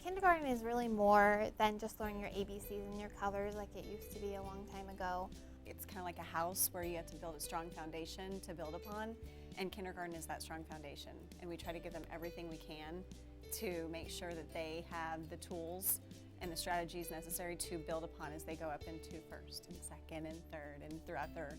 Kindergarten is really more than just learning your ABCs and your colors like it used to be a long time ago. It's kind of like a house where you have to build a strong foundation to build upon, and kindergarten is that strong foundation. And we try to give them everything we can to make sure that they have the tools and the strategies necessary to build upon as they go up into first and second and third and throughout their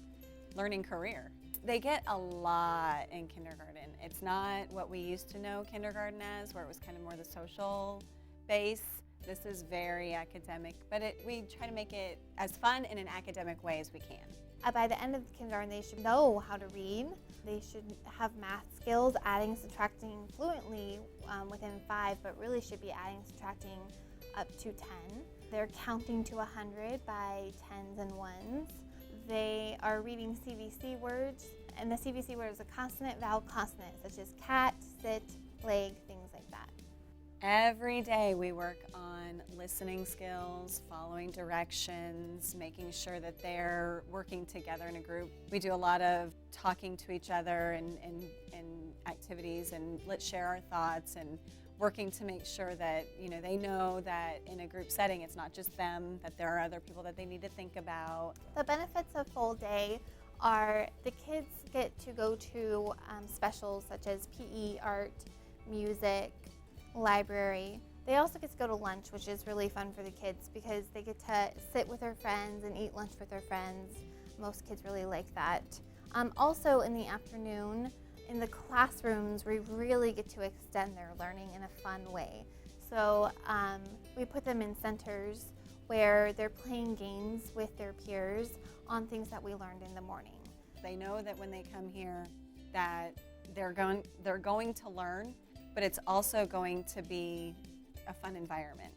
learning career. They get a lot in kindergarten. It's not what we used to know kindergarten as, where it was kind of more the social base. This is very academic, but we try to make it as fun in an academic way as we can. By the end of kindergarten, they should know how to read. They should have math skills, adding, subtracting fluently within 5, but really should be adding, subtracting up to 10. They're counting to 100 by 10s and 1s. They are reading CVC words, and the CVC word is a consonant, vowel, consonant, such as cat, sit, leg, things like that. Every day we work on listening skills, following directions, making sure that they're working together in a group. We do a lot of talking to each other and activities, and let's share our thoughts, and working to make sure that they know that in a group setting it's not just them, that there are other people that they need to think about. The benefits of full day are the kids get to go to specials such as PE, art, music, library. They also get to go to lunch, which is really fun for the kids because they get to sit with their friends and eat lunch with their friends. Most kids really like that. Also in the afternoon, in the classrooms, we really get to extend their learning in a fun way. So we put them in centers where they're playing games with their peers on things that we learned in the morning. They know that when they come here that they're going to learn, but it's also going to be a fun environment.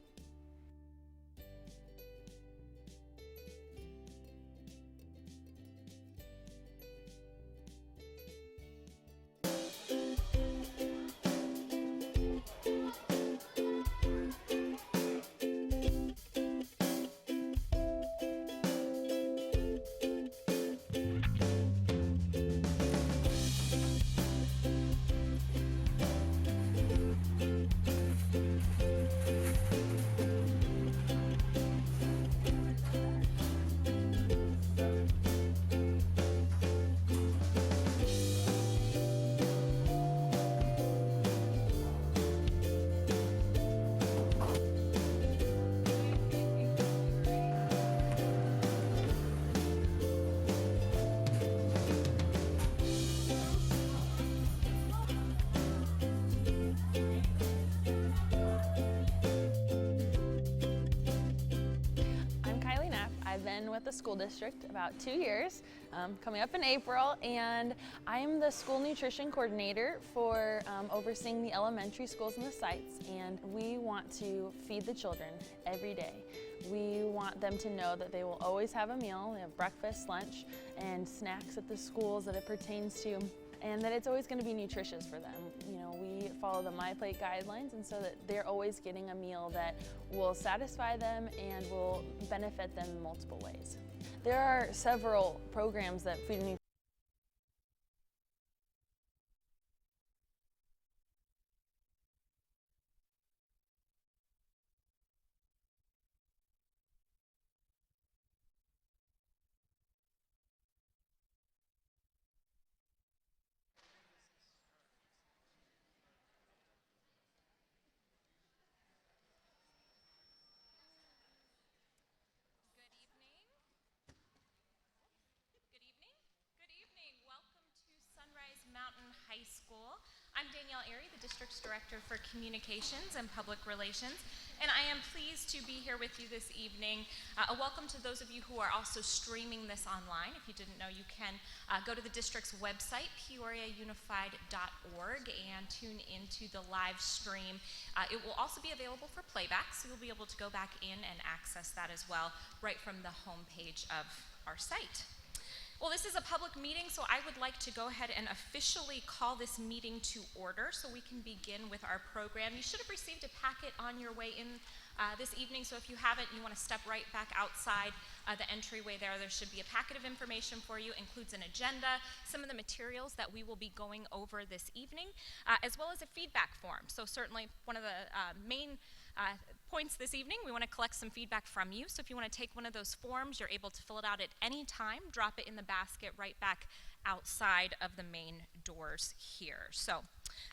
With the school district about 2 years, coming up in April, and I am the school nutrition coordinator for overseeing the elementary schools and the sites, and we want to feed the children every day. We want them to know that they will always have a meal. They have breakfast, lunch, and snacks at the schools that it pertains to, and that it's always going to be nutritious for them. We follow the My Plate guidelines, and so that they're always getting a meal that will satisfy them and will benefit them in multiple ways. There are several programs that Food and Nutrition Mountain High School. I'm Danielle Airy, the District's Director for Communications and Public Relations, and I am pleased to be here with you this evening. A welcome to those of you who are also streaming this online. If you didn't know, you can go to the district's website, peoriaunified.org, and tune into the live stream. It will also be available for playback, so you'll be able to go back in and access that as well right from the homepage of our site. Well, this is a public meeting, so I would like to go ahead and officially call this meeting to order so we can begin with our program. You should have received a packet on your way in this evening, so if you haven't, you want to step right back outside the entryway there. There should be a packet of information for you. It includes an agenda, some of the materials that we will be going over this evening, as well as a feedback form. So certainly one of the main points this evening, we want to collect some feedback from you. So if you want to take one of those forms, you're able to fill it out at any time, drop it in the basket right back outside of the main doors here. So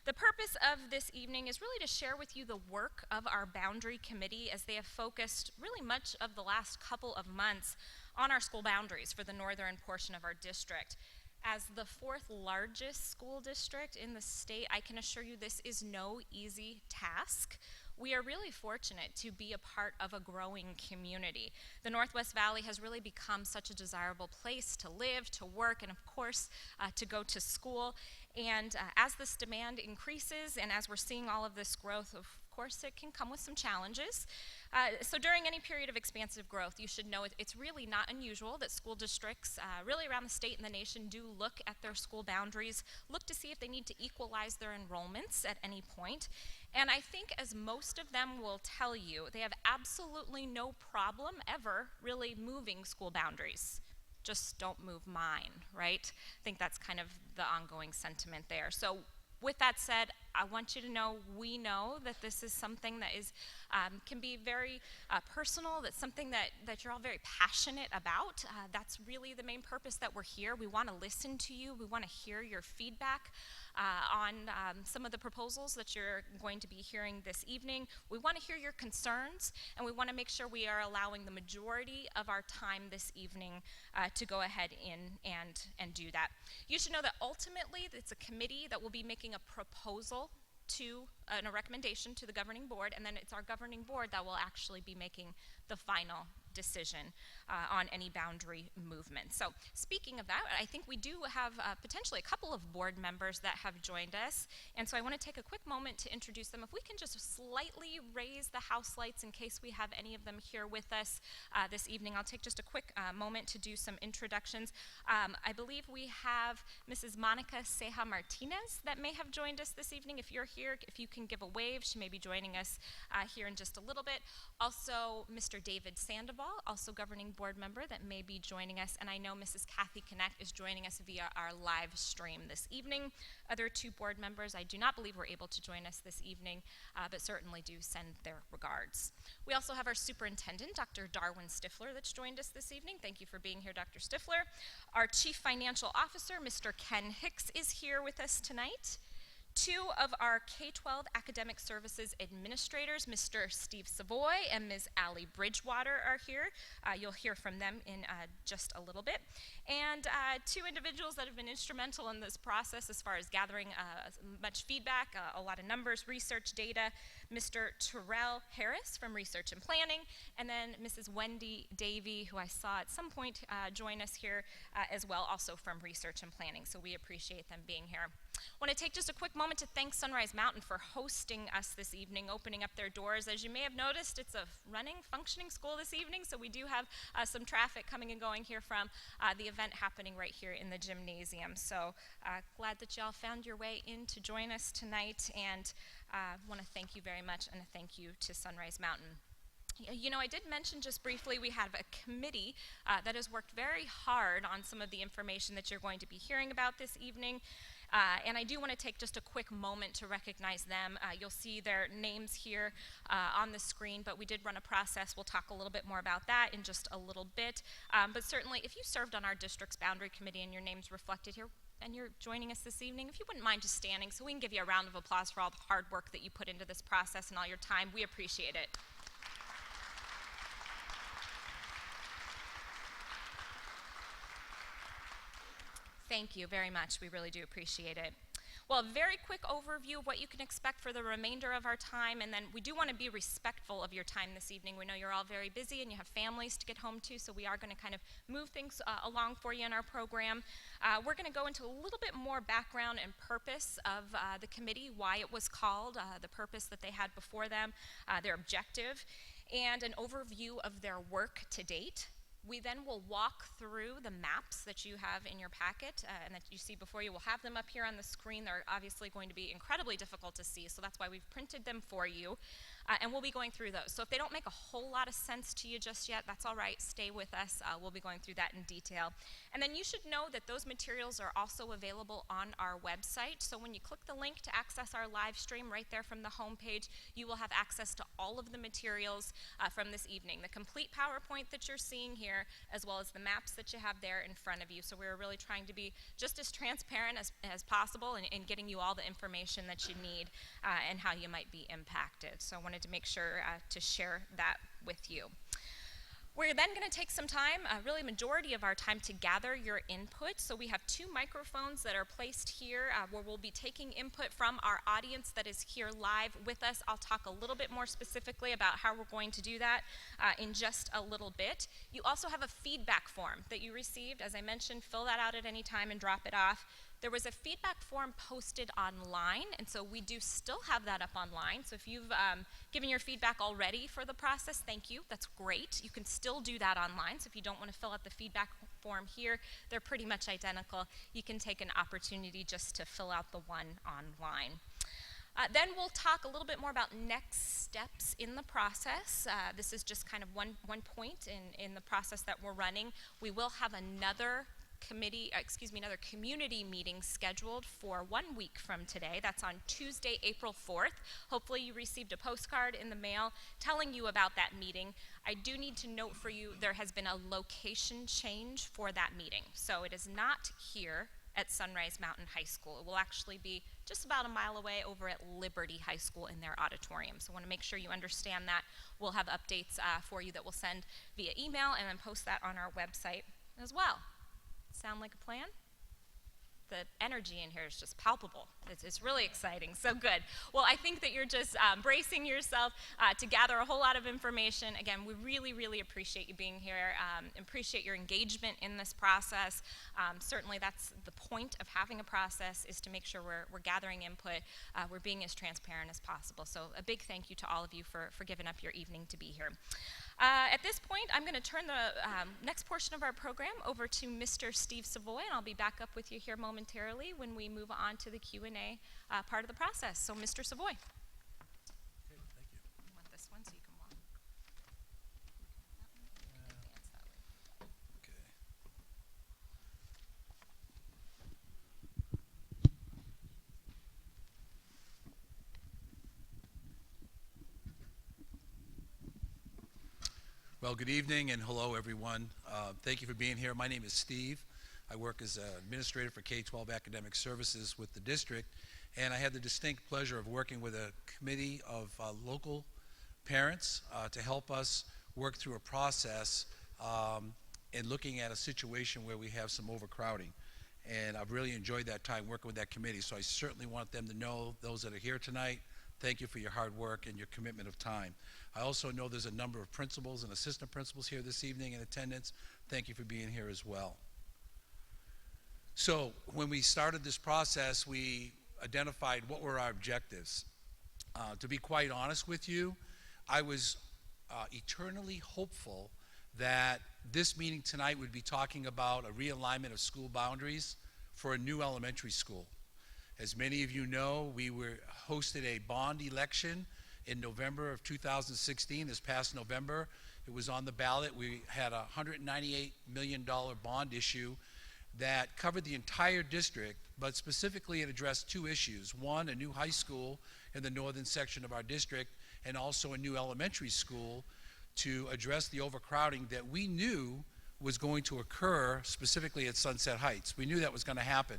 the purpose of this evening is really to share with you the work of our boundary committee as they have focused really much of the last couple of months on our school boundaries for the northern portion of our district. As the fourth largest school district in the state, I can assure you this is no easy task. We are really fortunate to be a part of a growing community. The Northwest Valley has really become such a desirable place to live, to work, and of course, to go to school. And as this demand increases and as we're seeing all of this growth, of course, it can come with some challenges. So during any period of expansive growth, you should know it's really not unusual that school districts really around the state and the nation do look at their school boundaries, look to see if they need to equalize their enrollments at any point. And I think, as most of them will tell you, they have absolutely no problem ever really moving school boundaries. Just don't move mine, right? I think that's kind of the ongoing sentiment there. So with that said, I want you to know we know that this is something that is can be very personal. That's something that you're all very passionate about. That's really the main purpose that we're here. We want to listen to you. We want to hear your feedback on some of the proposals that you're going to be hearing this evening. We want to hear your concerns, and we want to make sure we are allowing the majority of our time this evening to go ahead and do that. You should know that ultimately it's a committee that will be making a proposal to a recommendation to the governing board, and then it's our governing board that will actually be making the final decision on any boundary movement. So speaking of that, I think we do have potentially a couple of board members that have joined us, and so I want to take a quick moment to introduce them. If we can just slightly raise the house lights in case we have any of them here with us this evening. I'll take just a quick moment to do some introductions. I believe we have Mrs. Monica Ceja Martinez that may have joined us this evening. If you're here, if you can give a wave, she may be joining us here in just a little bit. Also, Mr. David Sandoval, also governing board member, that may be joining us, and I know Mrs. Kathy Connect is joining us via our live stream this evening. Other two board members I do not believe were able to join us this evening, but certainly do send their regards. We also have our superintendent, Dr. Darwin Stifler, that's joined us this evening. Thank you for being here, Dr. Stifler. Our chief financial officer, Mr. Ken Hicks, is here with us tonight. Two of our K-12 academic services administrators, Mr. Steve Savoy and Ms. Allie Bridgewater, are here. You'll hear from them in just a little bit. And two individuals that have been instrumental in this process as far as gathering much feedback, a lot of numbers, research data, Mr. Terrell Harris from Research and Planning, and then Mrs. Wendy Davey, who I saw at some point join us here as well, also from Research and Planning. So we appreciate them being here. I want to take just a quick moment to thank Sunrise Mountain for hosting us this evening, opening up their doors. As you may have noticed, it's a running, functioning school this evening, so we do have some traffic coming and going here from the event happening right here in the gymnasium. So glad that y'all found your way in to join us tonight, and want to thank you very much, and a thank you to Sunrise Mountain. You know, I did mention just briefly we have a committee that has worked very hard on some of the information that you're going to be hearing about this evening. And I do want to take just a quick moment to recognize them. You'll see their names here on the screen, but we did run a process. We'll talk a little bit more about that in just a little bit. But certainly, if you served on our district's boundary committee and your name's reflected here, and you're joining us this evening, if you wouldn't mind just standing so we can give you a round of applause for all the hard work that you put into this process and all your time. We appreciate it. thank you very much. We really do appreciate it. Well, a very quick overview of what you can expect for the remainder of our time, and then we do want to be respectful of your time this evening. We know you're all very busy and you have families to get home to, so we are going to kind of move things along for you in our program. We're going to go into a little bit more background and purpose of the committee, why it was called, the purpose that they had before them, their objective, and an overview of their work to date. We then will walk through the maps that you have in your packet and that you see before you. We'll have them up here on the screen. They're obviously going to be incredibly difficult to see, so that's why we've printed them for you. And we'll be going through those. So if they don't make a whole lot of sense to you just yet, that's all right. Stay with us. We'll be going through that in detail. And then you should know that those materials are also available on our website. So when you click the link to access our live stream right there from the home page, you will have access to all of the materials from this evening. The complete PowerPoint that you're seeing here, as well as the maps that you have there in front of you. So we're really trying to be just as transparent as possible in getting you all the information that you need and how you might be impacted. So I wanted to make sure to share that with you. We're then going to take some time, really majority of our time, to gather your input. So we have 2 microphones that are placed here where we'll be taking input from our audience that is here live with us. I'll talk a little bit more specifically about how we're going to do that in just a little bit. You also have a feedback form that you received. As I mentioned, fill that out at any time and drop it off. There was a feedback form posted online, and so we do still have that up online. So if you've given your feedback already for the process, thank you. That's great. You can still do that online. So if you don't want to fill out the feedback form here, they're pretty much identical. You can take an opportunity just to fill out the one online. Then we'll talk a little bit more about next steps in the process. This is just kind of one point in the process that we're running. We will have another another community meeting scheduled for 1 week from today. That's on Tuesday, April 4th. Hopefully you received a postcard in the mail telling you about that meeting. I do need to note for you there has been a location change for that meeting. So it is not here at Sunrise Mountain High School. It will actually be just about a mile away over at Liberty High School in their auditorium. So I want to make sure you understand that. We'll have updates for you that we'll send via email and then post that on our website as well. Sound like a plan? The energy in here is just palpable. It's really exciting, so good. Well, I think that you're just bracing yourself to gather a whole lot of information. Again, we really, really appreciate you being here, appreciate your engagement in this process. Certainly that's the point of having a process, is to make sure we're gathering input, we're being as transparent as possible. So a big thank you to all of you for giving up your evening to be here. At this point, I'm going to turn the next portion of our program over to Mr. Steve Savoy, and I'll be back up with you here momentarily when we move on to the Q&A part of the process. So, Mr. Savoy. Okay, thank you. You want this one so you can walk? Advance that way. Okay. Well, good evening and hello, everyone. Thank you for being here. My name is Steve. I work as an administrator for K-12 Academic Services with the district, and I had the distinct pleasure of working with a committee of local parents to help us work through a process and looking at a situation where we have some overcrowding. And I've really enjoyed that time working with that committee, so I certainly want them to know, those that are here tonight, thank you for your hard work and your commitment of time. I also know there's a number of principals and assistant principals here this evening in attendance. Thank you for being here as well. So when we started this process, we identified what were our objectives. To be quite honest with you, I was eternally hopeful that this meeting tonight would be talking about a realignment of school boundaries for a new elementary school. As many of you know, we hosted a bond election in November of 2016, this past November. It was on the ballot. We had a $198 million bond issue that covered the entire district, but specifically it addressed 2 issues. One, a new high school in the northern section of our district, and also a new elementary school to address the overcrowding that we knew was going to occur specifically at Sunset Heights. We knew that was going to happen.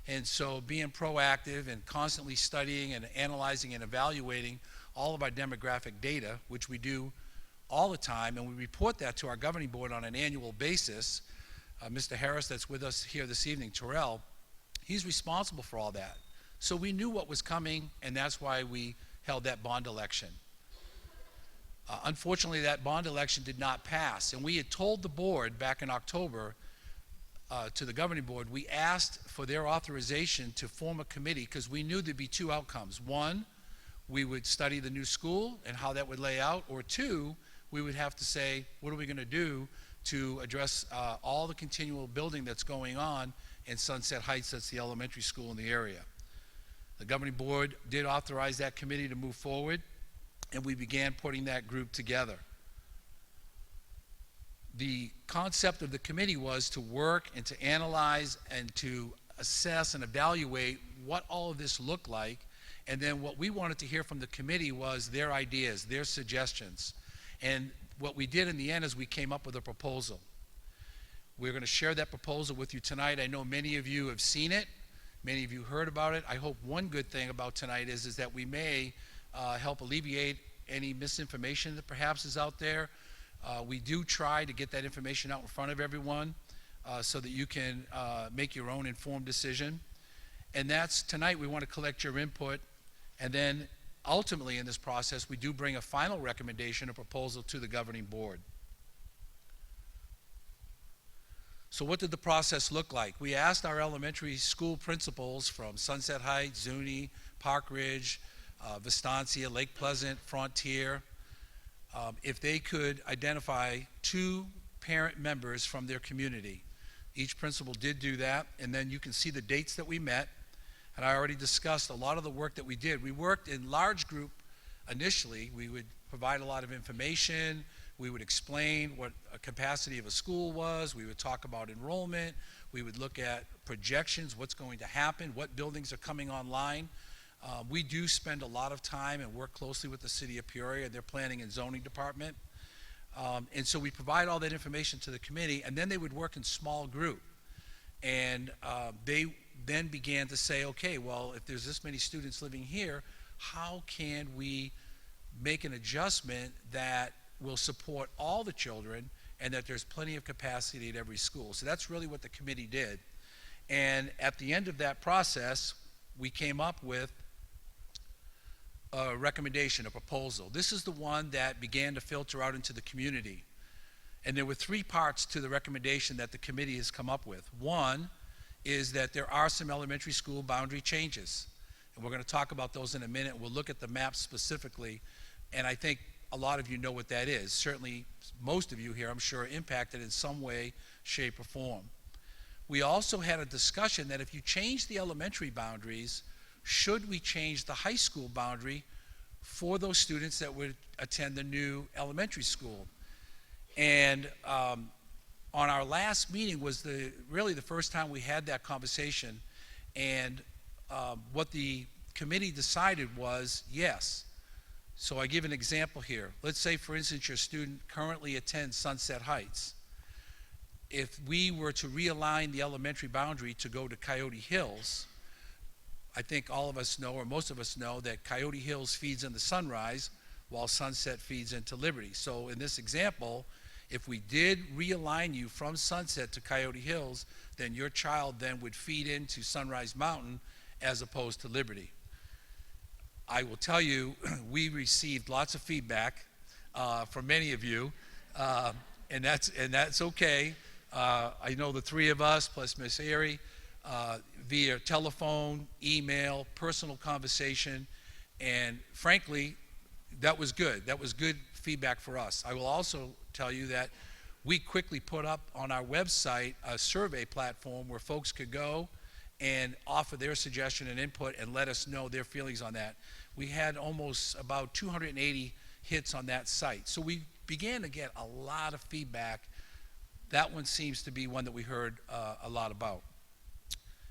And so being proactive and constantly studying and analyzing and evaluating all of our demographic data, which we do all the time, and we report that to our governing board on an annual basis, Mr. Harris that's with us here this evening, Terrell, he's responsible for all that. So we knew what was coming, and that's why we held that bond election. Unfortunately, that bond election did not pass, and we had told the board back in October, to the governing board, we asked for their authorization to form a committee because we knew there'd be two outcomes. One, we would study the new school and how that would lay out, or two, we would have to say, what are we going to do to address all the continual building that's going on in Sunset Heights, that's the elementary school in the area. The governing board did authorize that committee to move forward, and we began putting that group together. The concept of the committee was to work and to analyze and to assess and evaluate what all of this looked like, and then what we wanted to hear from the committee was their ideas, their suggestions. And what we did in the end is we came up with a proposal. We're going to share that proposal with you tonight. I know many of you have seen it. Many of you heard about it. I hope one good thing about tonight is that we may help alleviate any misinformation that perhaps is out there. We do try to get that information out in front of everyone so that you can make your own informed decision. And that's tonight we want to collect your input, and then ultimately in this process we do bring a final recommendation, a proposal to the governing board. So what did the process look like? We asked our elementary school principals from Sunset Heights, Zuni, Park Ridge, Vistancia, Lake Pleasant, Frontier, if they could identify 2 parent members from their community. Each principal did do that, and then you can see the dates that we met, and I already discussed a lot of the work that we did. We worked in large group initially. We would provide a lot of information. We would explain what a capacity of a school was. We would talk about enrollment. We would look at projections, what's going to happen, what buildings are coming online. We do spend a lot of time and work closely with the city of Peoria, their planning and zoning department. And so we provide all that information to the committee, and then they would work in small group. And they then began to say, okay, well, if there's this many students living here, how can we make an adjustment that will support all the children and that there's plenty of capacity at every school? So that's really what the committee did. And at the end of that process, we came up with a recommendation, a proposal. This is the one that began to filter out into the community. And there were 3 parts to the recommendation that the committee has come up with. One is that there are some elementary school boundary changes. And we're going to talk about those in a minute. We'll look at the map specifically. And I think a lot of you know what that is. Certainly most of you here, I'm sure, are impacted in some way, shape, or form. We also had a discussion that if you change the elementary boundaries, should we change the high school boundary for those students that would attend the new elementary school? And on our last meeting was really the first time we had that conversation, and what the committee decided was yes. So I give an example here. Let's say, for instance, your student currently attends Sunset Heights. If we were to realign the elementary boundary to go to Coyote Hills, I think all of us know, or most of us know, that Coyote Hills feeds into Sunrise while Sunset feeds into Liberty. So in this example, if we did realign you from Sunset to Coyote Hills, then your child then would feed into Sunrise Mountain as opposed to Liberty. I will tell you, we received lots of feedback from many of you, and that's okay. I know the 3 of us, plus Miss Erie, via telephone, email, personal conversation, and frankly, that was good. That was good feedback for us. I will also tell you that we quickly put up on our website a survey platform where folks could go and offer their suggestion and input and let us know their feelings on that. We had almost about 280 hits on that site. So we began to get a lot of feedback. That one seems to be one that we heard a lot about.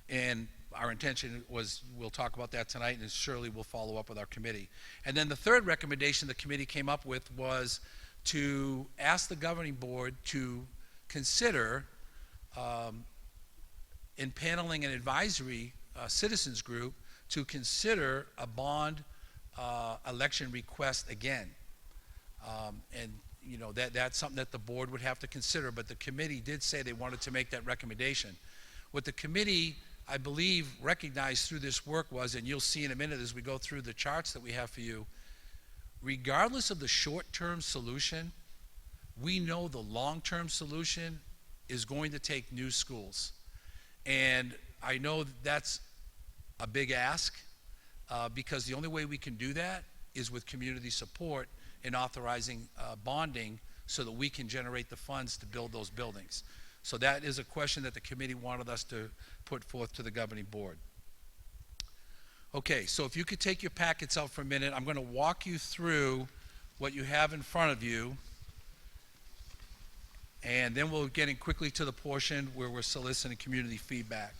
And our intention was, we'll talk about that tonight, and surely we'll follow up with our committee. And then the third recommendation the committee came up with was to ask the governing board to consider in paneling an advisory citizens group to consider a bond election request again. And that's something that the board would have to consider, but the committee did say they wanted to make that recommendation. What the committee, I believe, recognized through this work was, and you'll see in a minute as we go through the charts that we have for you, regardless of the short-term solution, we know the long-term solution is going to take new schools. And I know that's a big ask, because the only way we can do that is with community support and authorizing bonding so that we can generate the funds to build those buildings. So that is a question that the committee wanted us to put forth to the governing board. Okay, so if you could take your packets out for a minute, I'm going to walk you through what you have in front of you, and then we'll get in quickly to the portion where we're soliciting community feedback.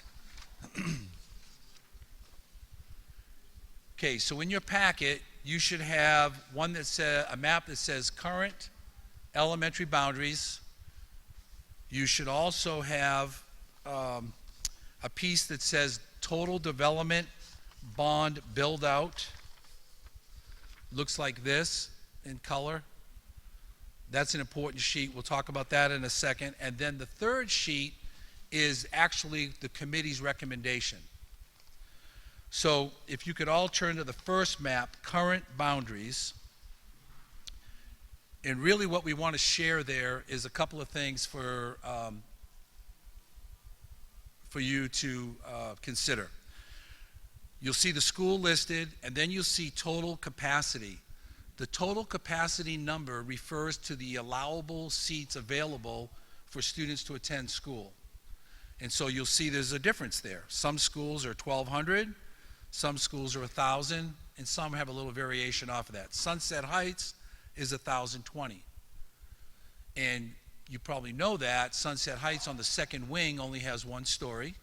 Okay, so in your packet, you should have one that says, a map that says current elementary boundaries. You should also have a piece that says total development bond build out. Looks like this in color. That's an important sheet. We'll talk about that in a second. And then the third sheet is actually the committee's recommendation. So if you could all turn to the first map, current boundaries. And really what we want to share there is a couple of things for you to consider. You'll see the school listed, and then you'll see total capacity. The total capacity number refers to the allowable seats available for students to attend school. And so you'll see there's a difference there. Some schools are 1,200, some schools are 1,000, and some have a little variation off of that. Sunset Heights is 1,020. And you probably know that Sunset Heights on the second wing only has one story.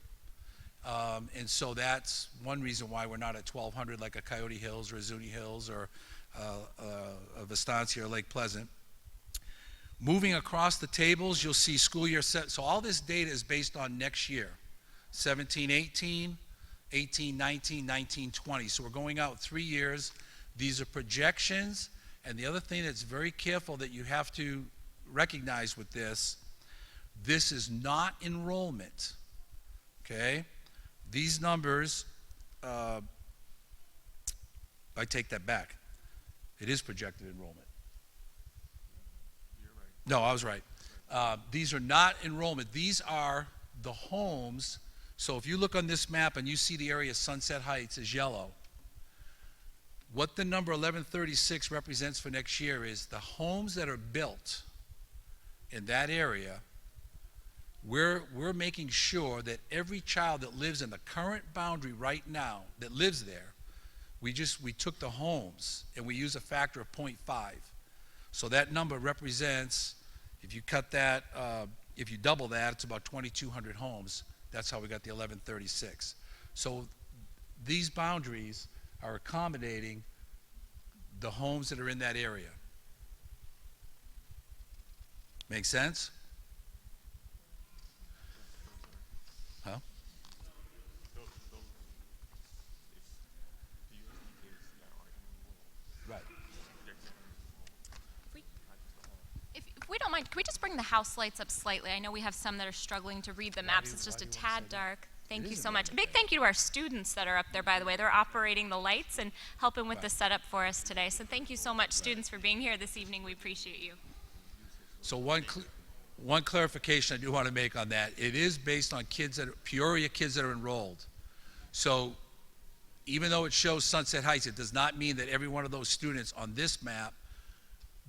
And so that's one reason why we're not at 1,200 like a Coyote Hills or a Zuni Hills or a Vistancia or Lake Pleasant. Moving across the tables, you'll see school year set. So all this data is based on next year, 17-18, 18-19, 19-20. So we're going out 3 years. These are projections. And the other thing that's very careful that you have to recognize with this is not enrollment, okay? These numbers, I take that back. It is projected enrollment. You're right. No, I was right. These are not enrollment. These are the homes. So if you look on this map and you see the area Sunset Heights is yellow, what the number 1136 represents for next year is the homes that are built in that area. We're making sure that every child that lives in the current boundary right now that lives there, we took the homes and we use a factor of 0.5. So that number represents, if you cut that, if you double that, it's about 2,200 homes. That's how we got the 1136. So these boundaries are accommodating the homes that are in that area. Make sense? Huh? Right. If we don't mind, can we just bring the house lights up slightly? I know we have some that are struggling to read the maps. It's just a tad dark. Thank you so much. A big thank you to our students that are up there, by the way. They're operating the lights and helping with the setup for us today. So thank you so much, students, for being here this evening. We appreciate you. So one clarification I do want to make on that. It is based on Peoria kids that are enrolled. So even though it shows Sunset Heights, it does not mean that every one of those students on this map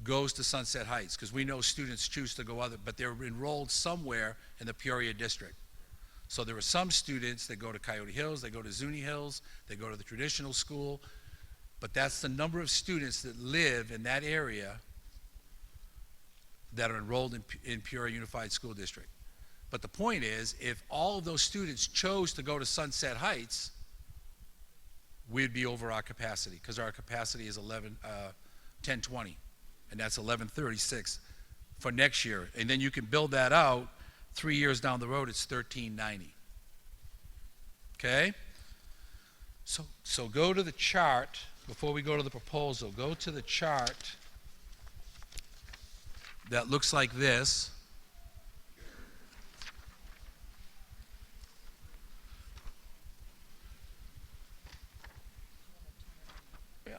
goes to Sunset Heights, because we know students choose to go other, but they're enrolled somewhere in the Peoria district. So there are some students that go to Coyote Hills, they go to Zuni Hills, they go to the traditional school, but that's the number of students that live in that area that are enrolled in Peoria Unified School District. But the point is, if all of those students chose to go to Sunset Heights, we'd be over our capacity, because our capacity is 1020, and that's 1136 for next year. And then you can build that out 3 years down the road, it's 1390. Okay? So go to the chart, before we go to the proposal, go to the chart that looks like this. Yeah.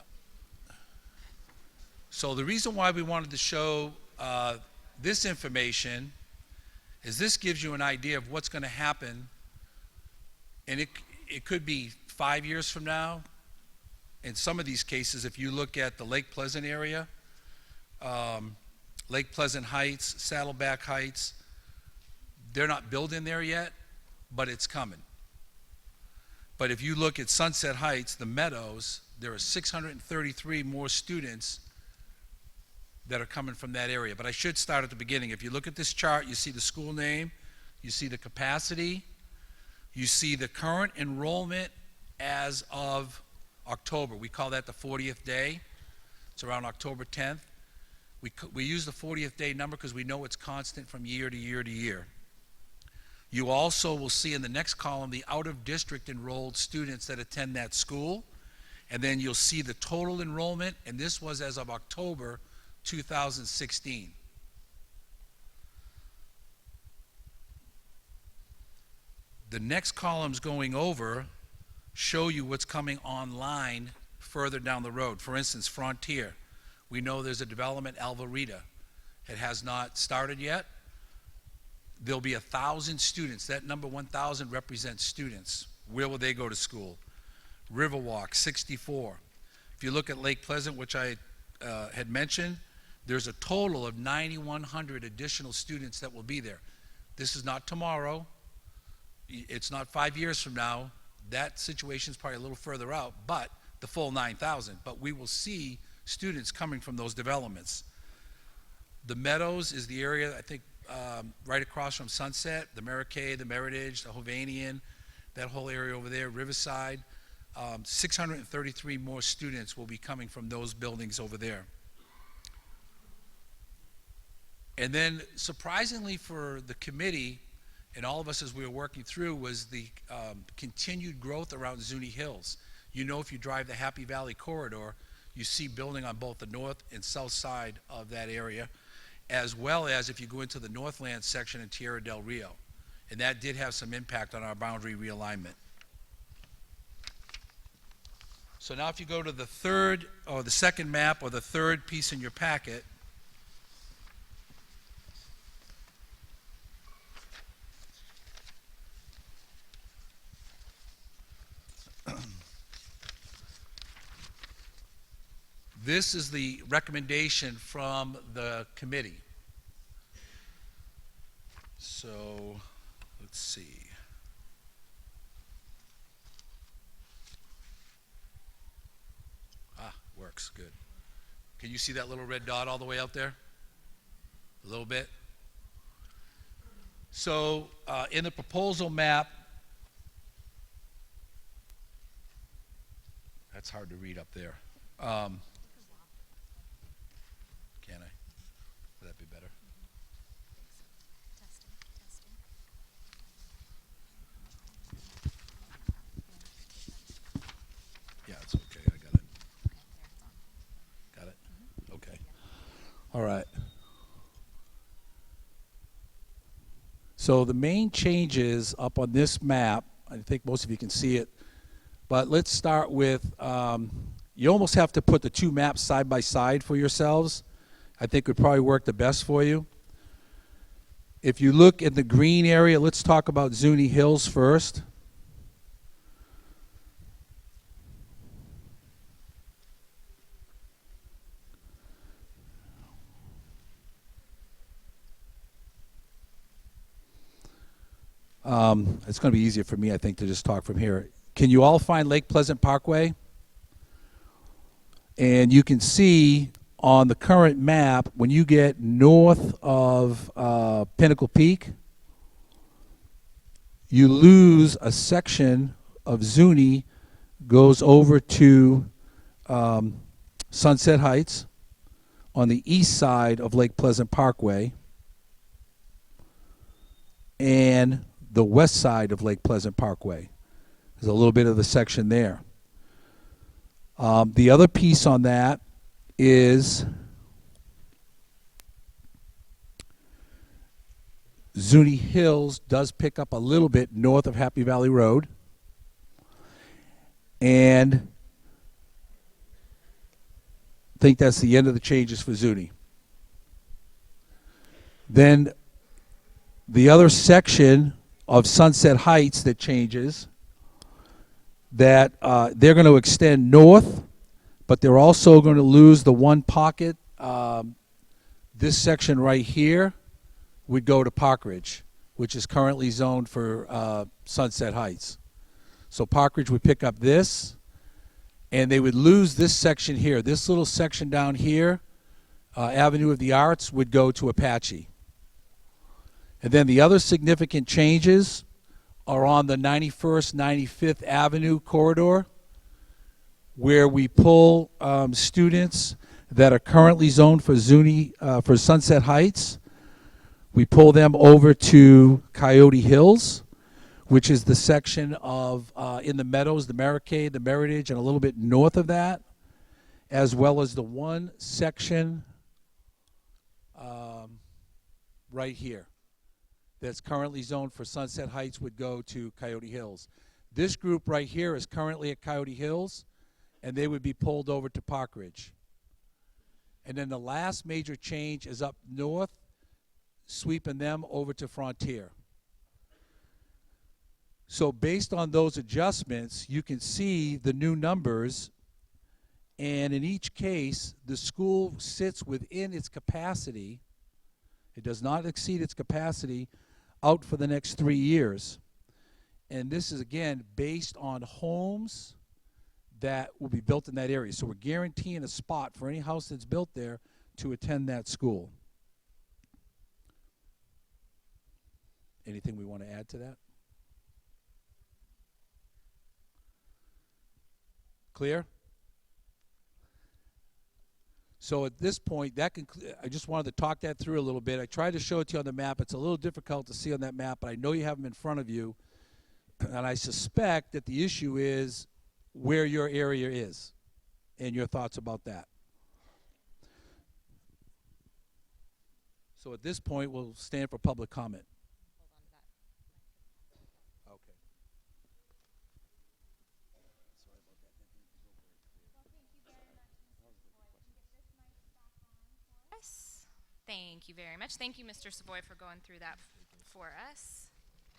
So the reason why we wanted to show this information is this gives you an idea of what's going to happen, and it could be 5 years from now. In some of these cases, if you look at the Lake Pleasant area, Lake Pleasant Heights, Saddleback Heights, they're not building there yet, but it's coming. But if you look at Sunset Heights, the Meadows, there are 633 more students that are coming from that area. But I should start at the beginning. If you look at this chart, you see the school name, you see the capacity, you see the current enrollment as of October. We call that the 40th day. It's around October 10th. We use the 40th day number because we know it's constant from year to year to year. You also will see in the next column the out-of-district enrolled students that attend that school, and then you'll see the total enrollment, and this was as of October 2016. The next columns going over show you what's coming online further down the road. For instance, Frontier. We know there's a development, Alvarita. It has not started yet. There'll be 1,000 students. That number 1,000 represents students. Where will they go to school? Riverwalk, 64. If you look at Lake Pleasant, which I had mentioned, there's a total of 9,100 additional students that will be there. This is not tomorrow. It's not 5 years from now. That situation is probably a little further out, but the full 9,000. But we will see students coming from those developments. The Meadows is the area, I think, right across from Sunset, the Maracay, the Meritage, the Hovanian, that whole area over there, Riverside. 633 more students will be coming from those buildings over there. And then, surprisingly for the committee, and all of us as we were working through, was the continued growth around Zuni Hills. You know, if you drive the Happy Valley corridor, you see building on both the north and south side of that area, as well as if you go into the Northland section in Tierra del Rio. And that did have some impact on our boundary realignment. So now if you go to the third, or the second map, or the third piece in your packet, this is the recommendation from the committee. So, let's see. Works, good. Can you see that little red dot all the way out there? A little bit? So, in the proposal map, that's hard to read up there. Can I? Would that be better? Yeah, it's okay. I got it. Got it? Okay. All right. So the main changes up on this map, I think most of you can see it, but let's start with, you almost have to put the two maps side by side for yourselves. I think would probably work the best for you. If you look in the green area, let's talk about Zuni Hills first. It's going to be easier for me, I think, to just talk from here. Can you all find Lake Pleasant Parkway? And you can see on the current map, when you get north of Pinnacle Peak, you lose a section of Zuni, goes over to Sunset Heights on the east side of Lake Pleasant Parkway, and the west side of Lake Pleasant Parkway. There's a little bit of the section there. The other piece on that is Zuni Hills does pick up a little bit north of Happy Valley Road. And I think that's the end of the changes for Zuni. Then the other section of Sunset Heights that changes, that they're going to extend north, but they're also going to lose the one pocket. This section right here would go to Park Ridge, which is currently zoned for Sunset Heights. So Park Ridge would pick up this, and they would lose this section here. This little section down here, Avenue of the Arts, would go to Apache. And then the other significant changes are on the 91st, 95th Avenue corridor, where we pull students that are currently zoned for Zuni, for Sunset Heights. We pull them over to Coyote Hills, which is the section of in the Meadows, the Maracay, the Meritage, and a little bit north of that, as well as the one section right here that's currently zoned for Sunset Heights would go to Coyote Hills. This group right here is currently at Coyote Hills, and they would be pulled over to Park Ridge. And then the last major change is up north, sweeping them over to Frontier. So based on those adjustments, you can see the new numbers, and in each case, the school sits within its capacity. It does not exceed its capacity out for the next 3 years. And this is, again, based on homes that will be built in that area. So we're guaranteeing a spot for any house that's built there to attend that school. Anything we want to add to that? Clear? So at this point, I just wanted to talk that through a little bit. I tried to show it to you on the map. It's a little difficult to see on that map, but I know you have them in front of you. And I suspect that the issue is where your area is and your thoughts about that. So at this point, we'll stand for public comment. Okay. Yes. Thank you very much. Thank you, Mr. Savoy, for going through that for us.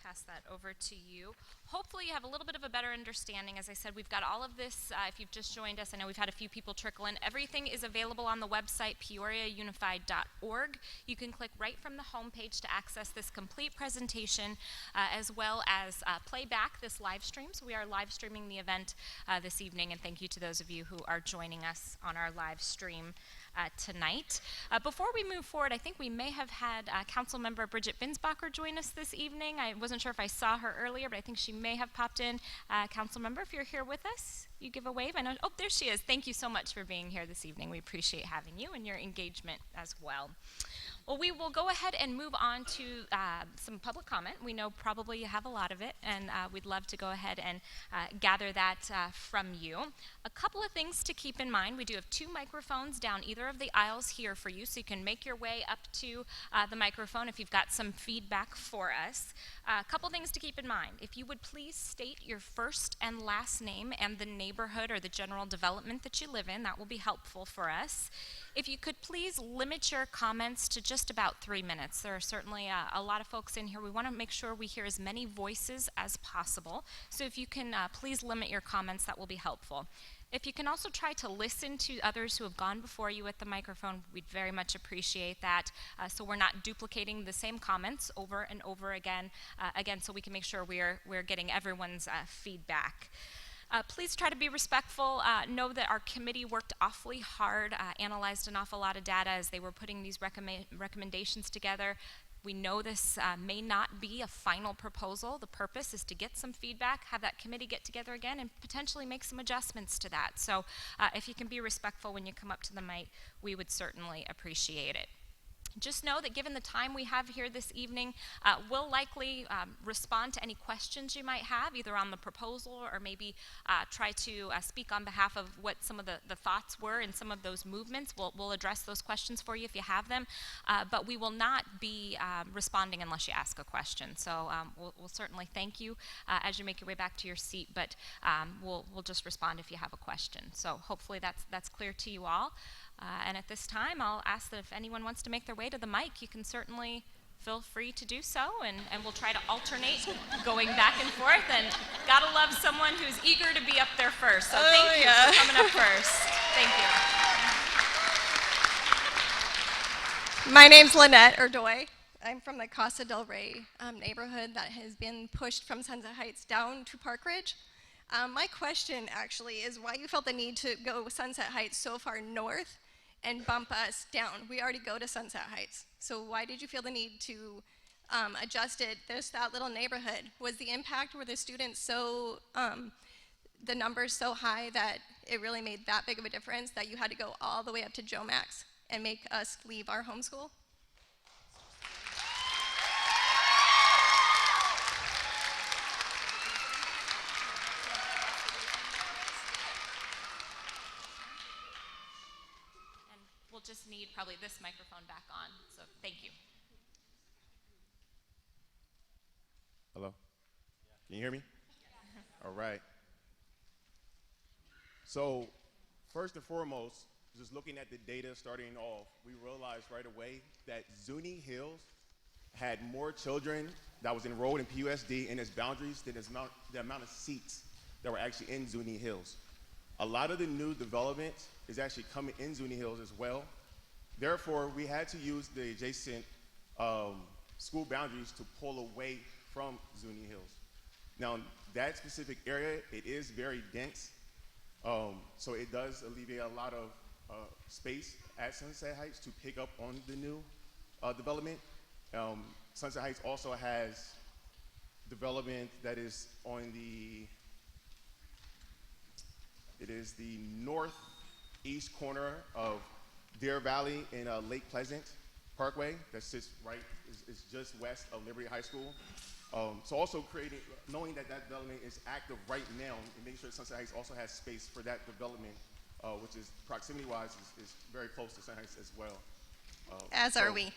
Pass that over to you. Hopefully you have a little bit of a better understanding. As I said, we've got all of this. If you've just joined us, I know we've had a few people trickle in. Everything is available on the website, peoriaunified.org. You can click right from the homepage to access this complete presentation, as well as play back this live stream. So we are live streaming the event this evening, and thank you to those of you who are joining us on our live stream tonight. Before we move forward, I think we may have had Councilmember Bridget Binsbacher join us this evening. I wasn't sure if I saw her earlier, but I think she may have popped in. Councilmember, if you're here with us, you give a wave. I know. Oh, there she is. Thank you so much for being here this evening. We appreciate having you and your engagement as well. Well, we will go ahead and move on to some public comment. We know probably you have a lot of it, and we'd love to go ahead and gather that from you. A couple of things to keep in mind. We do have 2 microphones down either of the aisles here for you, so you can make your way up to the microphone if you've got some feedback for us. A couple things to keep in mind. If you would please state your first and last name and the neighborhood or the general development that you live in, that will be helpful for us. If you could please limit your comments to just about 3 minutes. There are certainly a lot of folks in here. We want to make sure we hear as many voices as possible. So if you can please limit your comments, that will be helpful. If you can also try to listen to others who have gone before you at the microphone, we'd very much appreciate that, so we're not duplicating the same comments over and over again, so we can make sure we're getting everyone's feedback. Please try to be respectful. Know that our committee worked awfully hard, analyzed an awful lot of data as they were putting these recommendations together. We know this may not be a final proposal. The purpose is to get some feedback, have that committee get together again, and potentially make some adjustments to that. So if you can be respectful when you come up to the mic, we would certainly appreciate it. Just know that given the time we have here this evening, we'll likely respond to any questions you might have, either on the proposal or maybe try to speak on behalf of what some of the thoughts were in some of those movements. We'll address those questions for you if you have them, but we will not be responding unless you ask a question. So we'll certainly thank you as you make your way back to your seat, but we'll just respond if you have a question. So hopefully that's clear to you all. And at this time, I'll ask that if anyone wants to make their way to the mic, you can certainly feel free to do so, and we'll try to alternate going back and forth. And gotta love someone who's eager to be up there first. So thank you for coming up first. Thank you. My name's Lynette Erdoy. I'm from the Casa del Rey neighborhood that has been pushed from Sunset Heights down to Park Ridge. My question actually is why you felt the need to go Sunset Heights so far north and bump us down. We already go to Sunset Heights. So why did you feel the need to adjust it, that little neighborhood? Was the impact, were the students so, the numbers so high that it really made that big of a difference that you had to go all the way up to Joe Max and make us leave our homeschool? We'll just need probably this microphone back on, so thank you. Hello? Can you hear me? All right. So, first and foremost, just looking at the data starting off, we realized right away that Zuni Hills had more children that was enrolled in PUSD in its boundaries than the amount of seats that were actually in Zuni Hills. A lot of the new development is actually coming in Zuni Hills as well. Therefore, we had to use the adjacent school boundaries to pull away from Zuni Hills. Now, that specific area, it is very dense, so it does alleviate a lot of space at Sunset Heights to pick up on the new development. Sunset Heights also has development that is on the northeast corner of Deer Valley in Lake Pleasant Parkway that sits right, is just west of Liberty High School. So also knowing that development is active right now and making sure Sunset Heights also has space for that development, which is proximity-wise is very close to Sunset Heights as well. As are we.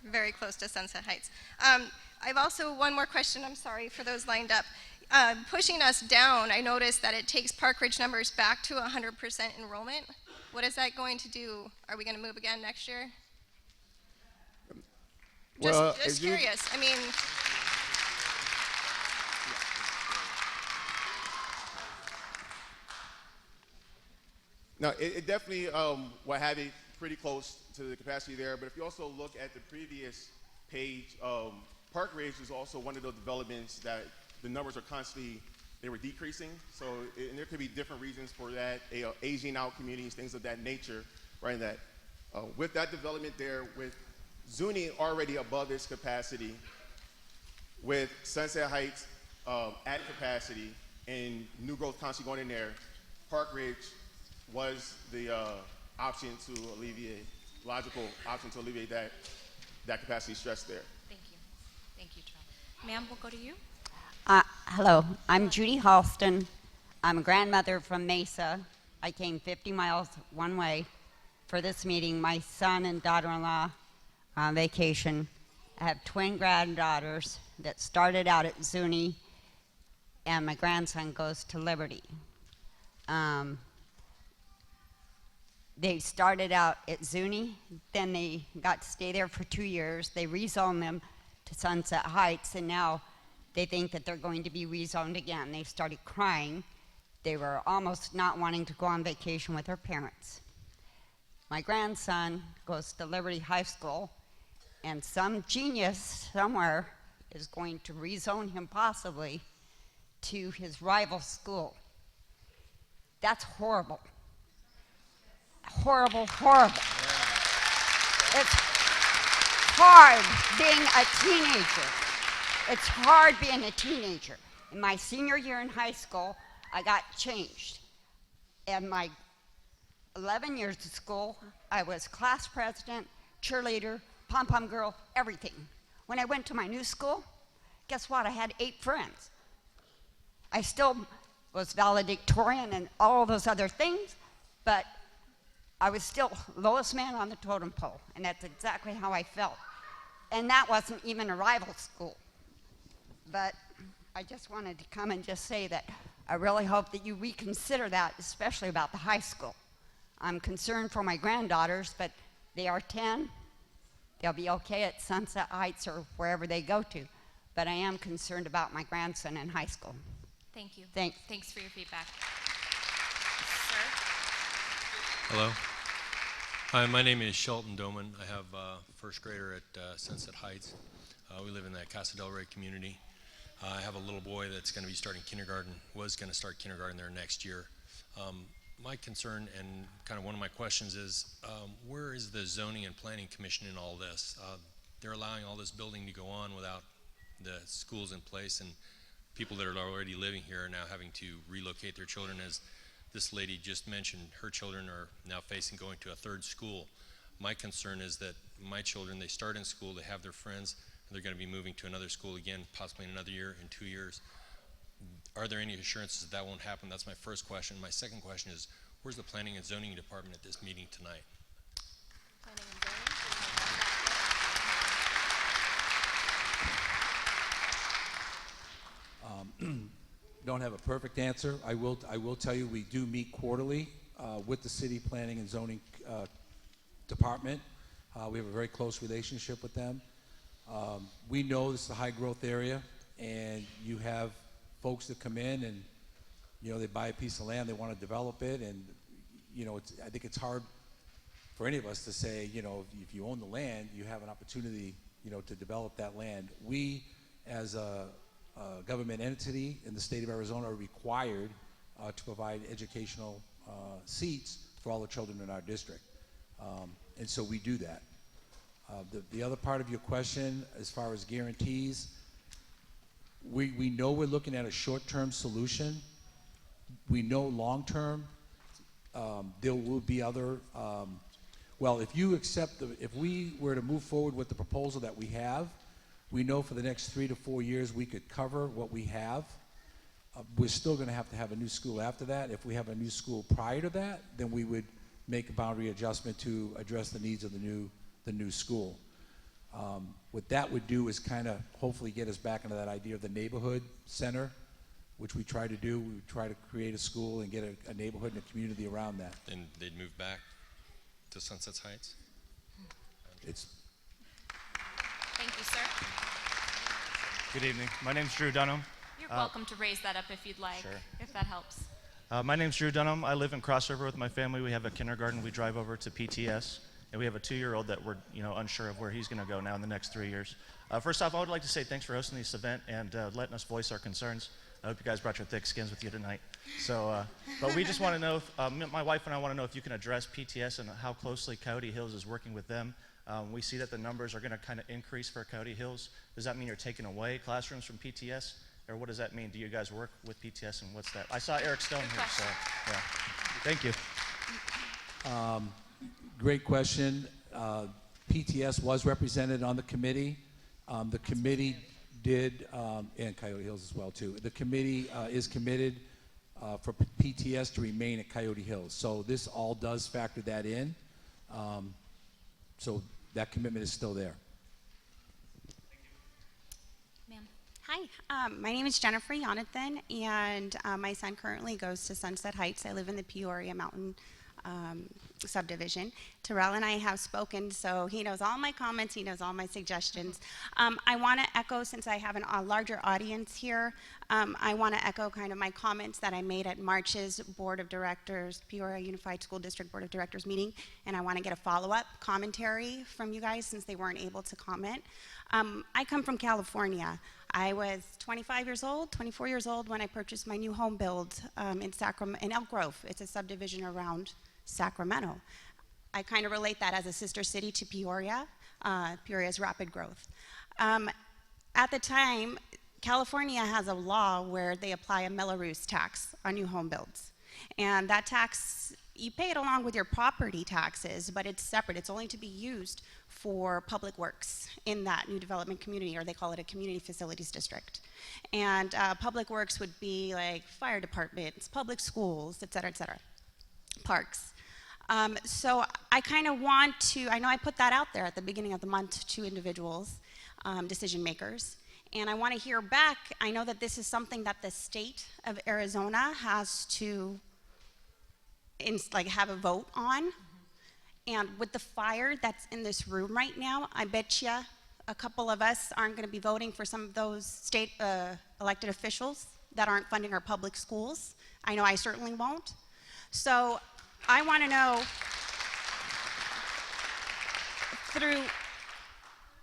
Very close to Sunset Heights. I've also one more question, I'm sorry for those lined up. Pushing us down, I noticed that it takes Park Ridge numbers back to 100% enrollment. What is that going to do? Are we going to move again next year? Well, just curious. I mean, no, it definitely will have it pretty close to the capacity there. But if you also look at the previous page, Park Ridge is also one of those developments that the numbers are constantly, they were decreasing. So, and there could be different reasons for that, aging out communities, things of that nature, right? That with that development there, with Zuni already above its capacity, with Sunset Heights at capacity, and new growth constantly going in there, Park Ridge was the option to alleviate, logical option to alleviate that capacity stress there. Thank you. Thank you, Charlie. Ma'am, we'll go to you. Hello, I'm Judy Halston. I'm a grandmother from Mesa. I came 50 miles one way for this meeting. My son and daughter-in-law on vacation. I have twin granddaughters that started out at Zuni, and my grandson goes to Liberty. They started out at Zuni, then they got to stay there for 2 years. They rezoned them to Sunset Heights, and now they think that they're going to be rezoned again. They started crying. They were almost not wanting to go on vacation with their parents. My grandson goes to Liberty High School, and some genius somewhere is going to rezone him possibly to his rival school. That's horrible. Horrible, horrible. It's hard being a teenager. It's hard being a teenager. In my senior year in high school, I got changed. In my 11 years of school, I was class president, cheerleader, pom-pom girl, everything. When I went to my new school, guess what? I had 8 friends. I still was valedictorian and all those other things, but I was still lowest man on the totem pole, and that's exactly how I felt. And that wasn't even a rival school. But I just wanted to come and just say that I really hope that you reconsider that, especially about the high school. I'm concerned for my granddaughters, but they are 10. They'll be okay at Sunset Heights or wherever they go to. But I am concerned about my grandson in high school. Thank you. Thanks. Thanks for your feedback. Sir? Hello. Hi, my name is Shelton Doman. I have a first grader at Sunset Heights. We live in the Casa del Rey community. I have a little boy that's going to be starting kindergarten, was going to start kindergarten there next year. My concern and kind of one of my questions is, where is the Zoning and Planning Commission in all this? They're allowing all this building to go on without the schools in place, and people that are already living here are now having to relocate their children. As this lady just mentioned, her children are now facing going to a 3rd school. My concern is that my children, they start in school, they have their friends, and they're going to be moving to another school again, possibly in another year, in 2 years. Are there any assurances that won't happen? That's my first question. My second question is, where's the Planning and Zoning Department at this meeting tonight? Planning and zoning. Don't have a perfect answer. I will tell you we do meet quarterly with the city planning and zoning department. We have a very close relationship with them. We know this is a high growth area, and you have folks that come in and they buy a piece of land, they want to develop it, and I think it's hard for any of us to say, if you own the land, you have an opportunity, to develop that land. We, as a government entity in the state of Arizona, are required to provide educational seats for all the children in our district. And so we do that. The other part of your question, as far as guarantees, we know we're looking at a short-term solution. We know long-term there will be other, well, if we were to move forward with the proposal that we have, we know for the next 3 to 4 years we could cover what we have. We're still going to have a new school after that. If we have a new school prior to that, then we would make a boundary adjustment to address the needs of the new school. What that would do is kind of hopefully get us back into that idea of the neighborhood center, which we try to do. We try to create a school and get a neighborhood and a community around that. Then they'd move back to Sunset Heights? Thank you, sir. Good evening. My name's Drew Dunham. You're welcome to raise that up if you'd like, Sure. if that helps. My name's Drew Dunham. I live in Cross River with my family. We have a kindergarten. We drive over to PTS, and we have a 2-year-old that we're unsure of where he's going to go now in the next 3 years. First off, I would like to say thanks for hosting this event and letting us voice our concerns. I hope you guys brought your thick skins with you tonight. So, but we just want to know, my wife and I want to know if you can address PTS and how closely Coyote Hills is working with them. We see that the numbers are going to kind of increase for Coyote Hills. Does that mean you're taking away classrooms from PTS? Or what does that mean? Do you guys work with PTS, and what's that? I saw Eric Stone here, so yeah. Thank you. Great question. PTS was represented on the committee. The committee did, and Coyote Hills as well too. The committee is committed for PTS to remain at Coyote Hills. So this all does factor that in. So that commitment is still there. Ma'am. Hi, my name is Jennifer Jonathan, and my son currently goes to Sunset Heights. I live in the Peoria Mountain subdivision. Terrell and I have spoken, so he knows all my comments, he knows all my suggestions. I want to echo, since I have a larger audience here, I want to echo kind of my comments that I made at March's Board of Directors, Peoria Unified School District Board of Directors meeting, and I want to get a follow-up commentary from you guys since they weren't able to comment. I come from California. I was 24 years old when I purchased my new home build in Elk Grove. It's a subdivision around Sacramento. I kind of relate that as a sister city to Peoria, Peoria's rapid growth. At the time, California has a law where they apply a Melrose tax on new home builds. And that tax, you pay it along with your property taxes, but it's separate. It's only to be used for public works in that new development community, or they call it a community facilities district. And public works would be like fire departments, public schools, et cetera, parks. So I kind of want to, I know I put that out there at the beginning of the month to individuals, decision makers, and I want to hear back. I know that this is something that the state of Arizona has to have a vote on. And with the fire that's in this room right now, I bet you a couple of us aren't going to be voting for some of those state elected officials that aren't funding our public schools. I know I certainly won't. So I want to know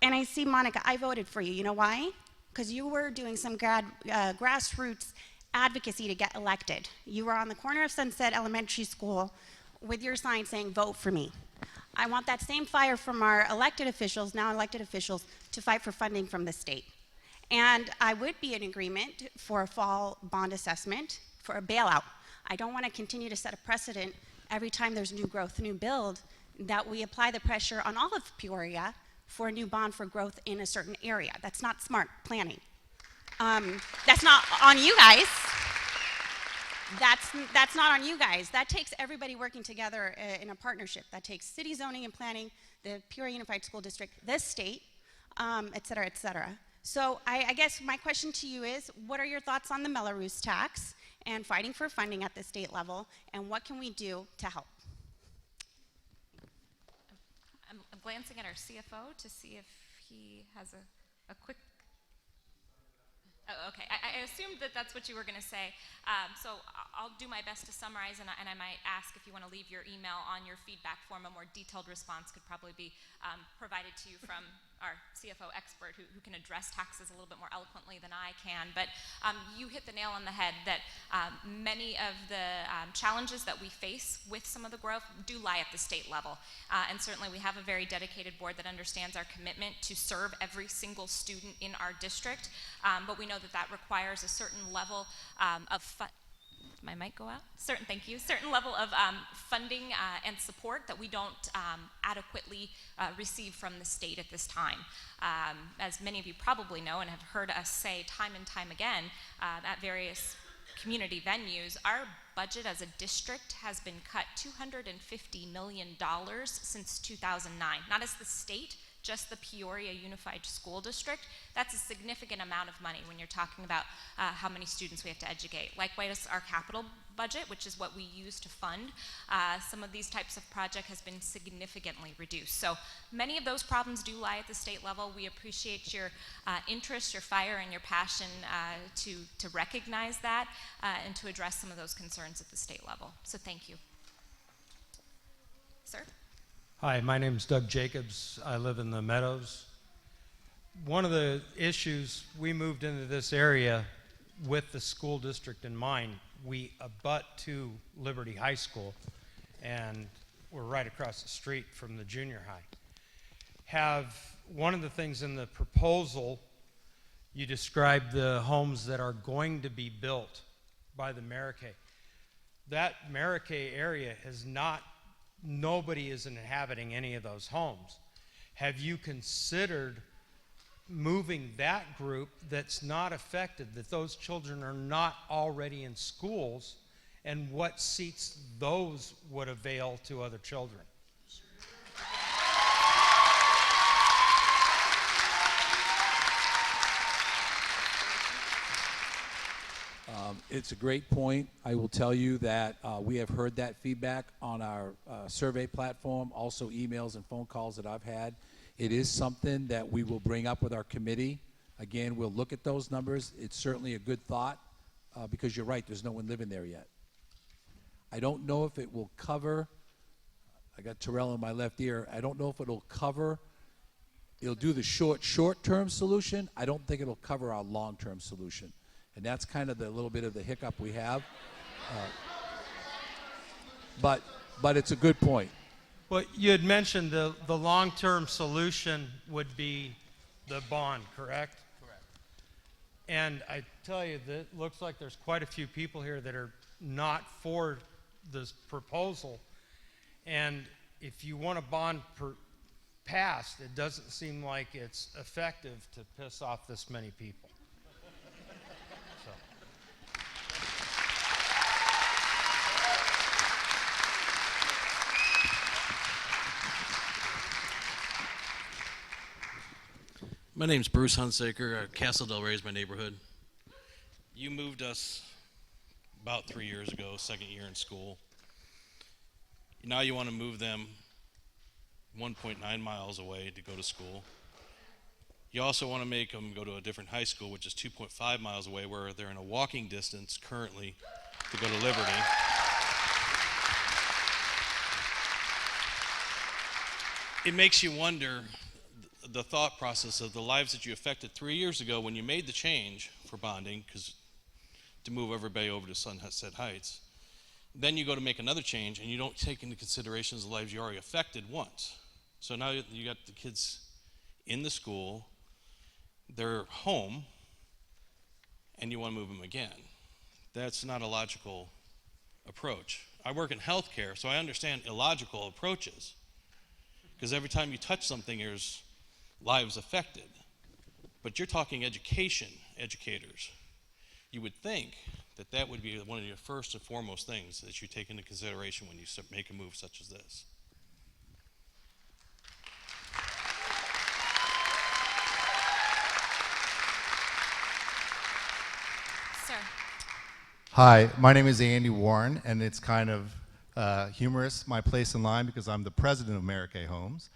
and I see Monica, I voted for you. You know why? Because you were doing some grassroots advocacy to get elected. You were on the corner of Sunset Elementary School with your sign saying, vote for me. I want that same fire from our elected officials, now elected officials, to fight for funding from the state. And I would be in agreement for a fall bond assessment, for a bailout. I don't want to continue to set a precedent every time there's new growth, new build, that we apply the pressure on all of Peoria for a new bond for growth in a certain area. That's not smart planning. That's not on you guys. That's not on you guys. That takes everybody working together in a partnership. That takes city zoning and planning, the Peoria Unified School District, the state, et cetera, et cetera. So I guess my question to you is, what are your thoughts on the Melrose tax and fighting for funding at the state level, and what can we do to help? I'm glancing at our CFO to see if he has a quick. Oh, okay. I assumed that that's what you were going to say. So I'll do my best to summarize, and I might ask if you want to leave your email on your feedback form. A more detailed response could probably be provided to you from our CFO expert who can address taxes a little bit more eloquently than I can. But you hit the nail on the head that many of the challenges that we face with some of the growth do lie at the state level. And certainly we have a very dedicated board that understands our commitment to serve every single student in our district. But we know that requires a certain level of my mic go out? Thank you. Certain level of funding and support that we don't adequately receive from the state at this time. As many of you probably know and have heard us say time and time again at various community venues, our budget as a district has been cut $250 million since 2009. Not as the state, just the Peoria Unified School District. That's a significant amount of money when you're talking about how many students we have to educate. Likewise, our capital budget, which is what we use to fund some of these types of projects, has been significantly reduced. So many of those problems do lie at the state level. We appreciate your interest, your fire, and your passion to recognize that and to address some of those concerns at the state level. So thank you. Sir? Hi, my name is Doug Jacobs. I live in the Meadows. One of the issues, we moved into this area with the school district in mind. We abut to Liberty High School, and we're right across the street from the junior high. One of the things in the proposal, you described the homes that are going to be built by the Maracay. That Maracay area has not, nobody is inhabiting any of those homes. Have you considered moving that group that's not affected, that those children are not already in schools, and what seats those would avail to other children? It's a great point. I will tell you that we have heard that feedback on our survey platform, also emails and phone calls that I've had. It is something that we will bring up with our committee. Again, we'll look at those numbers. It's certainly a good thought because you're right, there's no one living there yet. I don't know if it will cover, I got Terrell in my left ear, I don't know if it'll cover, it'll do the short-term solution. I don't think it'll cover our long-term solution. And that's kind of the little bit of the hiccup we have. But it's a good point. Well, you had mentioned the long-term solution would be the bond, correct? Correct. And I tell you, that it looks like there's quite a few people here that are not for this proposal. And if you want a bond passed, it doesn't seem like it's effective to piss off this many people. So. My name's Bruce Hunsaker. Castle Del Rey is my neighborhood. You moved us about 3 years ago, second year in school. Now you want to move them 1.9 miles away to go to school. You also want to make them go to a different high school, which is 2.5 miles away, where they're in a walking distance currently to go to Liberty. It makes you wonder the thought process of the lives that you affected 3 years ago when you made the change for bonding, because to move everybody over to Sunset Heights. Then you go to make another change and you don't take into consideration the lives you already affected once. So now you got the kids in the school, they're home, and you want to move them again. That's not a logical approach. I work in healthcare, so I understand illogical approaches, because every time you touch something, there's lives affected. But you're talking education, educators. You would think that that would be one of your first and foremost things that you take into consideration when you make a move such as this. Sir. Hi, my name is Andy Warren, and it's kind of humorous, my place in line, because I'm the president of Mary Kay Homes.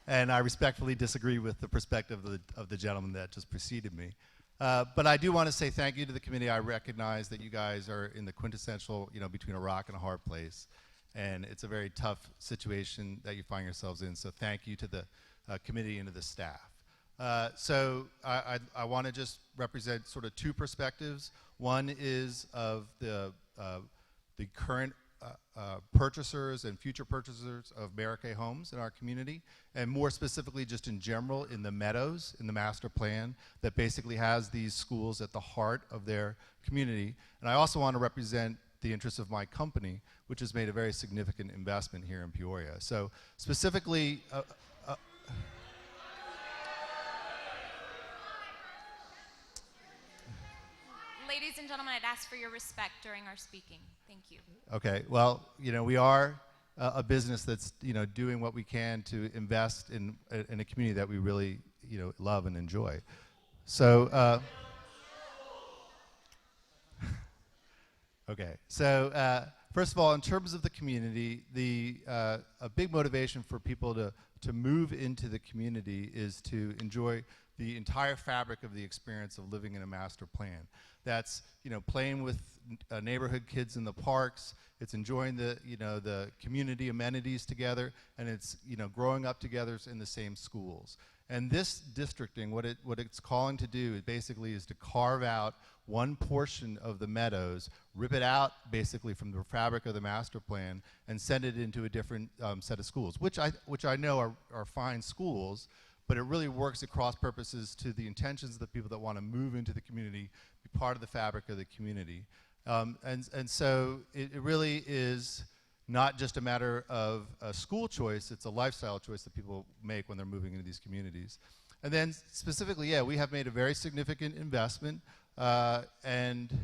And I respectfully disagree with the perspective of the gentleman that just preceded me. But I do want to say thank you to the committee. I recognize that you guys are in the quintessential, between a rock and a hard place. And it's a very tough situation that you find yourselves in. So thank you to the committee and to the staff. So I want to just represent sort of two perspectives. One is of the current purchasers and future purchasers of Mary Kay homes in our community, and more specifically just in general in the Meadows, in the master plan that basically has these schools at the heart of their community. And I also want to represent the interests of my company, which has made a very significant investment here in Peoria. So specifically, Ladies and gentlemen, I'd ask for your respect during our speaking. Thank you. Okay, well, we are a business that's, doing what we can to invest in a community that we really, love and enjoy. So, okay, so first of all, in terms of the community, a big motivation for people to move into the community is to enjoy the entire fabric of the experience of living in a master plan. That's, playing with neighborhood kids in the parks, it's enjoying the community amenities together, and it's, growing up together in the same schools. And this districting, what it's calling to do basically is to carve out one portion of the Meadows, rip it out basically from the fabric of the master plan, and send it into a different set of schools, which I know are fine schools, but it really works at cross purposes to the intentions of the people that want to move into the community, be part of the fabric of the community. And so it really is not just a matter of a school choice, it's a lifestyle choice that people make when they're moving into these communities. And then specifically, yeah, we have made a very significant investment and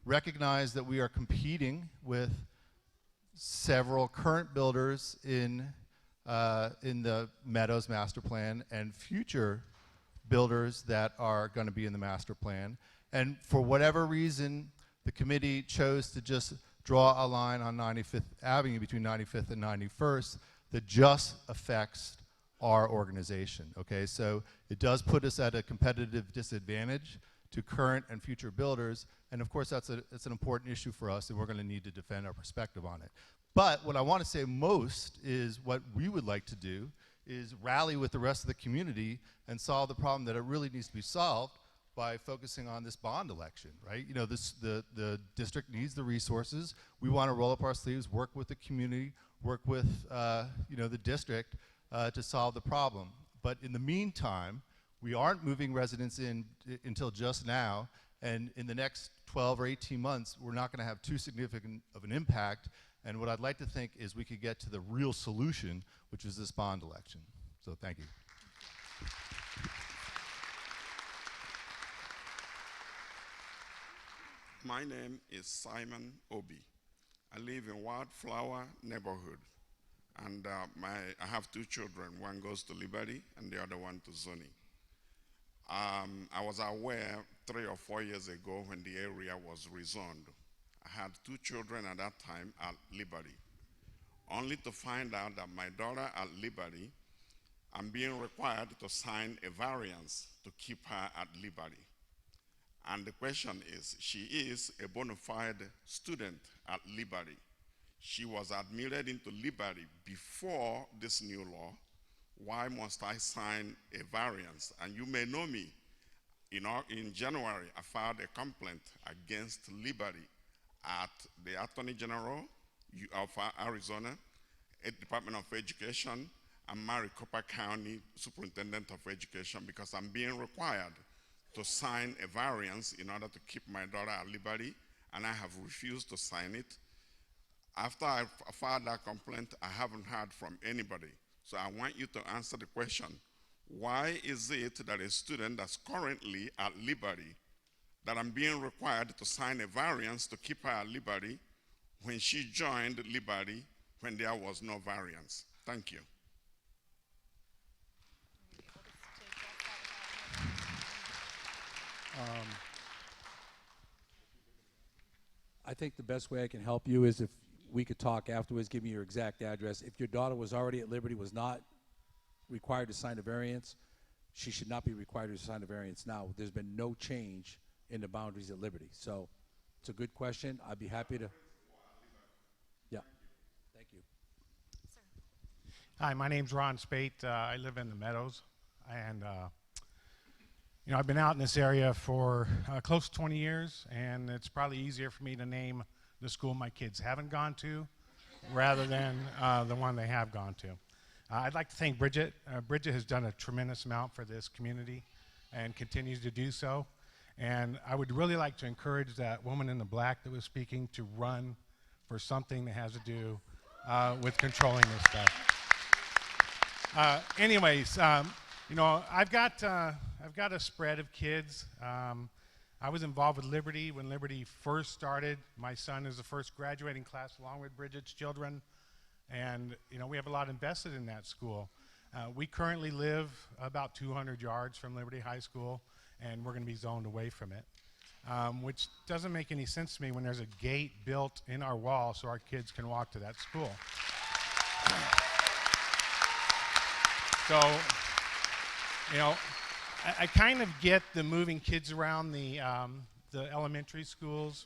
recognize that we are competing with several current builders in the Meadows master plan and future builders that are going to be in the master plan. And for whatever reason, the committee chose to just draw a line on 95th Avenue between 95th and 91st that just affects our organization, okay? So it does put us at a competitive disadvantage to current and future builders, and of course that's an important issue for us, and we're gonna need to defend our perspective on it. But what I want to say most is what we would like to do is rally with the rest of the community and solve the problem that it really needs to be solved by focusing on this bond election, right? The district needs the resources. We want to roll up our sleeves, work with the community, work with the district to solve the problem. But in the meantime, We aren't moving residents in until just now, and in the next 12 or 18 months, we're not going to have too significant of an impact. And what I'd like to think is we could get to the real solution, which is this bond election. So thank you. My name is Simon Obi. I live in Wildflower neighborhood, and I have two children. One goes to Liberty, and the other one to Zuni. I was aware 3 or 4 years ago when the area was rezoned. I had two children at that time at Liberty, only to find out that my daughter at Liberty, I'm being required to sign a variance to keep her at Liberty. And the question is, she is a bona fide student at Liberty. She was admitted into Liberty before this new law. Why must I sign a variance? And you may know me. In January, I filed a complaint against Liberty at the Attorney General of Arizona, Department of Education, and Maricopa County Superintendent of Education, because I'm being required to sign a variance in order to keep my daughter at Liberty, and I have refused to sign it. After I filed that complaint, I haven't heard from anybody. So I want you to answer the question, why is it that a student that's currently at Liberty, that I'm being required to sign a variance to keep her at Liberty when she joined Liberty when there was no variance? Thank you. I think the best way I can help you is if we could talk afterwards, give me your exact address. If your daughter was already at Liberty, was not required to sign a variance, she should not be required to sign a variance now. There's been no change in the boundaries at Liberty. So it's a good question. I'd be happy to. Yeah. Thank you. Hi, my name's Ron Spate. I live in the Meadows, and I've been out in this area for close to 20 years, and it's probably easier for me to name the school my kids haven't gone to rather than the one they have gone to. I'd like to thank Bridget. Bridget has done a tremendous amount for this community and continues to do so. And I would really like to encourage that woman in the black that was speaking to run for something that has to do with controlling this stuff. I've got a spread of kids. I was involved with Liberty when Liberty first started. My son is the first graduating class along with Bridget's children. And we have a lot invested in that school. We currently live about 200 yards from Liberty High School, and we're going to be zoned away from it, which doesn't make any sense to me when there's a gate built in our wall so our kids can walk to that school. So, I kind of get the moving kids around the elementary schools.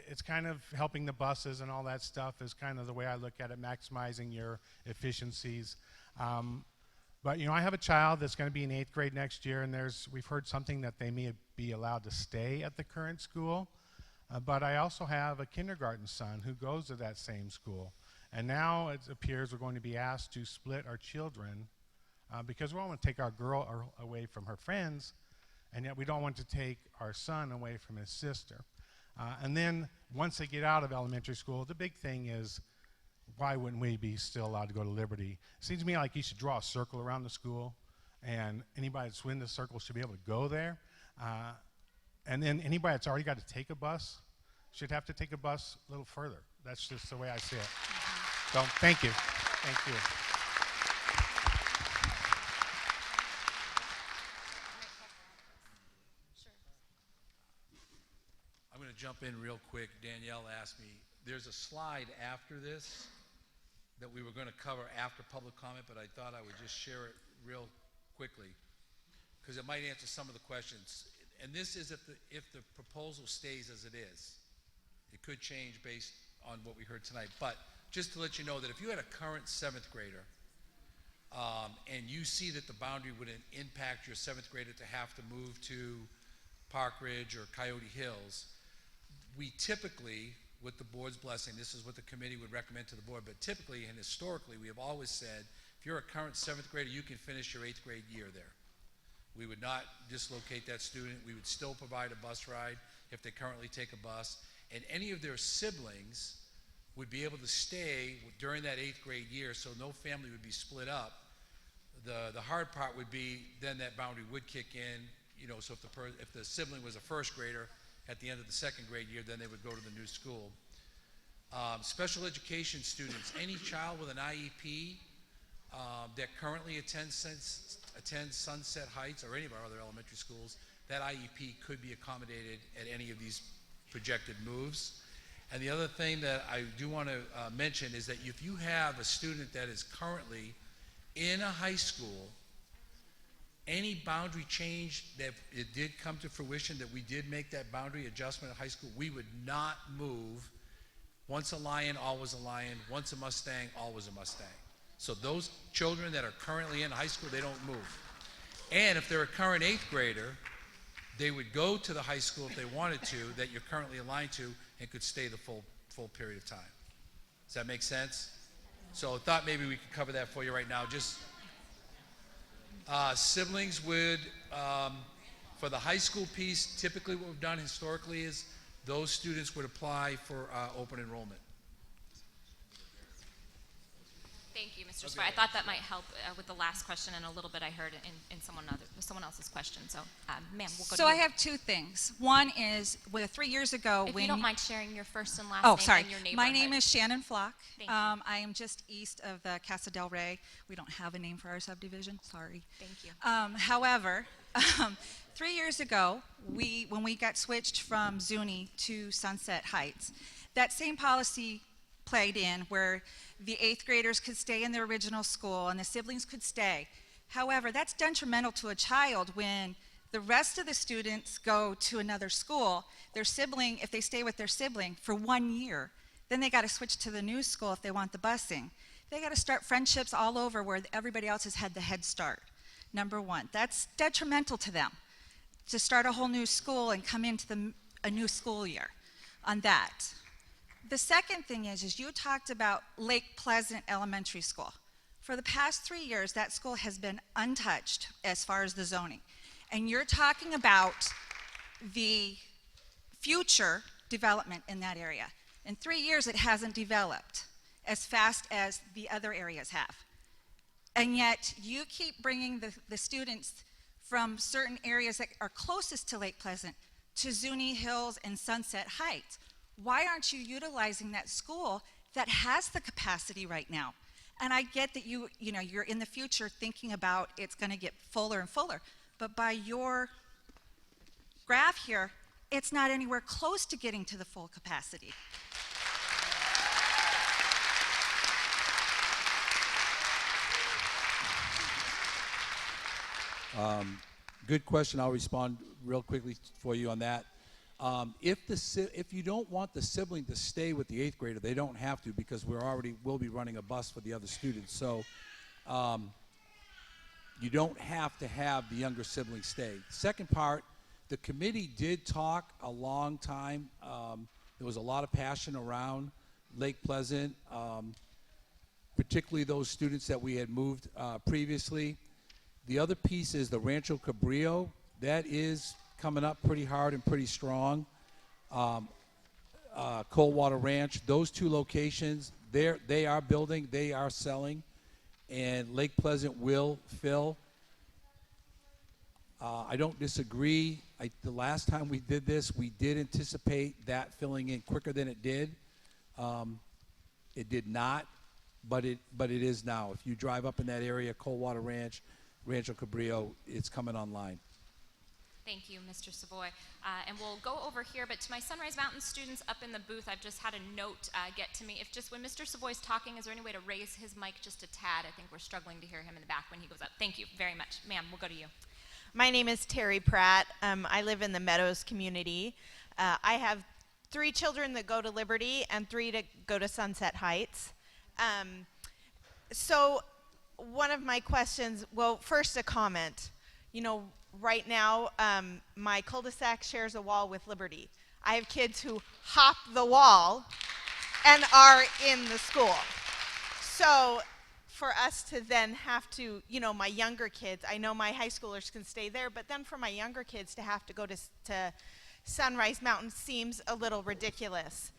It's kind of helping the buses and all that stuff is kind of the way I look at it, maximizing your efficiencies. But I have a child that's going to be in 8th grade next year, and we've heard something that they may be allowed to stay at the current school. But I also have a kindergarten son who goes to that same school. And now it appears we're going to be asked to split our children because we don't want to take our girl away from her friends, and yet we don't want to take our son away from his sister. And then once they get out of elementary school, the big thing is, why wouldn't we be still allowed to go to Liberty? It seems to me like you should draw a circle around the school, and anybody that's within the circle should be able to go there. And then anybody that's already got to take a bus should have to take a bus a little further. That's just the way I see it. So thank you. Thank you. I'm going to jump in real quick. Danielle asked me, there's a slide after this that we were going to cover after public comment, but I thought I would just share it real quickly because it might answer some of the questions. And this is if the proposal stays as it is. It could change based on what we heard tonight. But just to let you know that if you had a current 7th grader and you see that the boundary would impact your 7th grader to have to move to Park Ridge or Coyote Hills, we typically, with the board's blessing, this is what the committee would recommend to the board, but typically and historically we have always said, if you're a current 7th grader, you can finish your 8th grade year there. We would not dislocate that student. We would still provide a bus ride if they currently take a bus. And any of their siblings would be able to stay during that 8th grade year, so no family would be split up. The hard part would be then that boundary would kick in, so if the sibling was a first grader at the end of the 2nd grade year, then they would go to the new school. Special education students, any child with an IEP that currently attends Sunset Heights or any of our other elementary schools, that IEP could be accommodated at any of these projected moves. And the other thing that I do want to mention is that if you have a student that is currently in a high school, any boundary change that it did come to fruition, that we did make that boundary adjustment at high school, we would not move. Once a lion, always a lion. Once a Mustang, always a Mustang. So those children that are currently in high school, they don't move. And if they're a current 8th grader, they would go to the high school if they wanted to, that you're currently aligned to, and could stay the full period of time. Does that make sense? So I thought maybe we could cover that for you right now. Just siblings would, for the high school piece, typically what we've done historically is those students would apply for open enrollment. Thank you, Mr. Sawyer. I thought that might help with the last question and a little bit I heard in someone else's question. So, ma'am, we'll go to you. So I have two things. One is, 3 years ago, If when you don't mind sharing your first and last Oh, name sorry. and your neighborhood. My name is Shannon Flock. Thank you. I am just east of the Casa del Rey. We don't have a name for our subdivision. Sorry. Thank you. However, 3 years ago, when we got switched from Zuni to Sunset Heights, that same policy played in where the 8th graders could stay in their original school and the siblings could stay. However, that's detrimental to a child when the rest of the students go to another school. Their sibling, if they stay with their sibling for 1 year, then they got to switch to the new school if they want the busing. They got to start friendships all over where everybody else has had the head start. Number one, that's detrimental to them to start a whole new school and come into a new school year on that. The second thing is you talked about Lake Pleasant Elementary School. For the past 3 years, that school has been untouched as far as the zoning. And you're talking about the future development in that area. In 3 years, it hasn't developed as fast as the other areas have. And yet, you keep bringing the students from certain areas that are closest to Lake Pleasant to Zuni Hills and Sunset Heights. Why aren't you utilizing that school that has the capacity right now? And I get that you're in the future thinking about it's going to get fuller and fuller, but by your graph here, it's not anywhere close to getting to the full capacity. Good question. I'll respond real quickly for you on that. If you don't want the sibling to stay with the 8th grader, they don't have to, because we'll be running a bus for the other students. So you don't have to have the younger sibling stay. Second part, the committee did talk a long time. There was a lot of passion around Lake Pleasant, particularly those students that we had moved previously. The other piece is the Rancho Cabrillo. That is coming up pretty hard and pretty strong. Coldwater Ranch, those two locations, they are building, they are selling, and Lake Pleasant will fill. I don't disagree. The last time we did this, we did anticipate that filling in quicker than it did. It did not, but it is now. If you drive up in that area, Coldwater Ranch, Rancho Cabrillo, it's coming online. Thank you, Mr. Savoy. And we'll go over here, but to my Sunrise Mountain students up in the booth, I've just had a note get to me. If just when Mr. Savoy's talking, is there any way to raise his mic just a tad? I think we're struggling to hear him in the back when he goes up. Thank you very much. Ma'am, we'll go to you. My name is Terry Pratt. I live in the Meadows community. I have 3 children that go to Liberty and 3 that go to Sunset Heights. So one of my questions, well, first a comment. You know, right now, my cul-de-sac shares a wall with Liberty. I have kids who hop the wall and are in the school. So for us to then have to, you know, my younger kids, I know my high schoolers can stay there, but then for my younger kids to have to go to Sunrise Mountain seems a little ridiculous.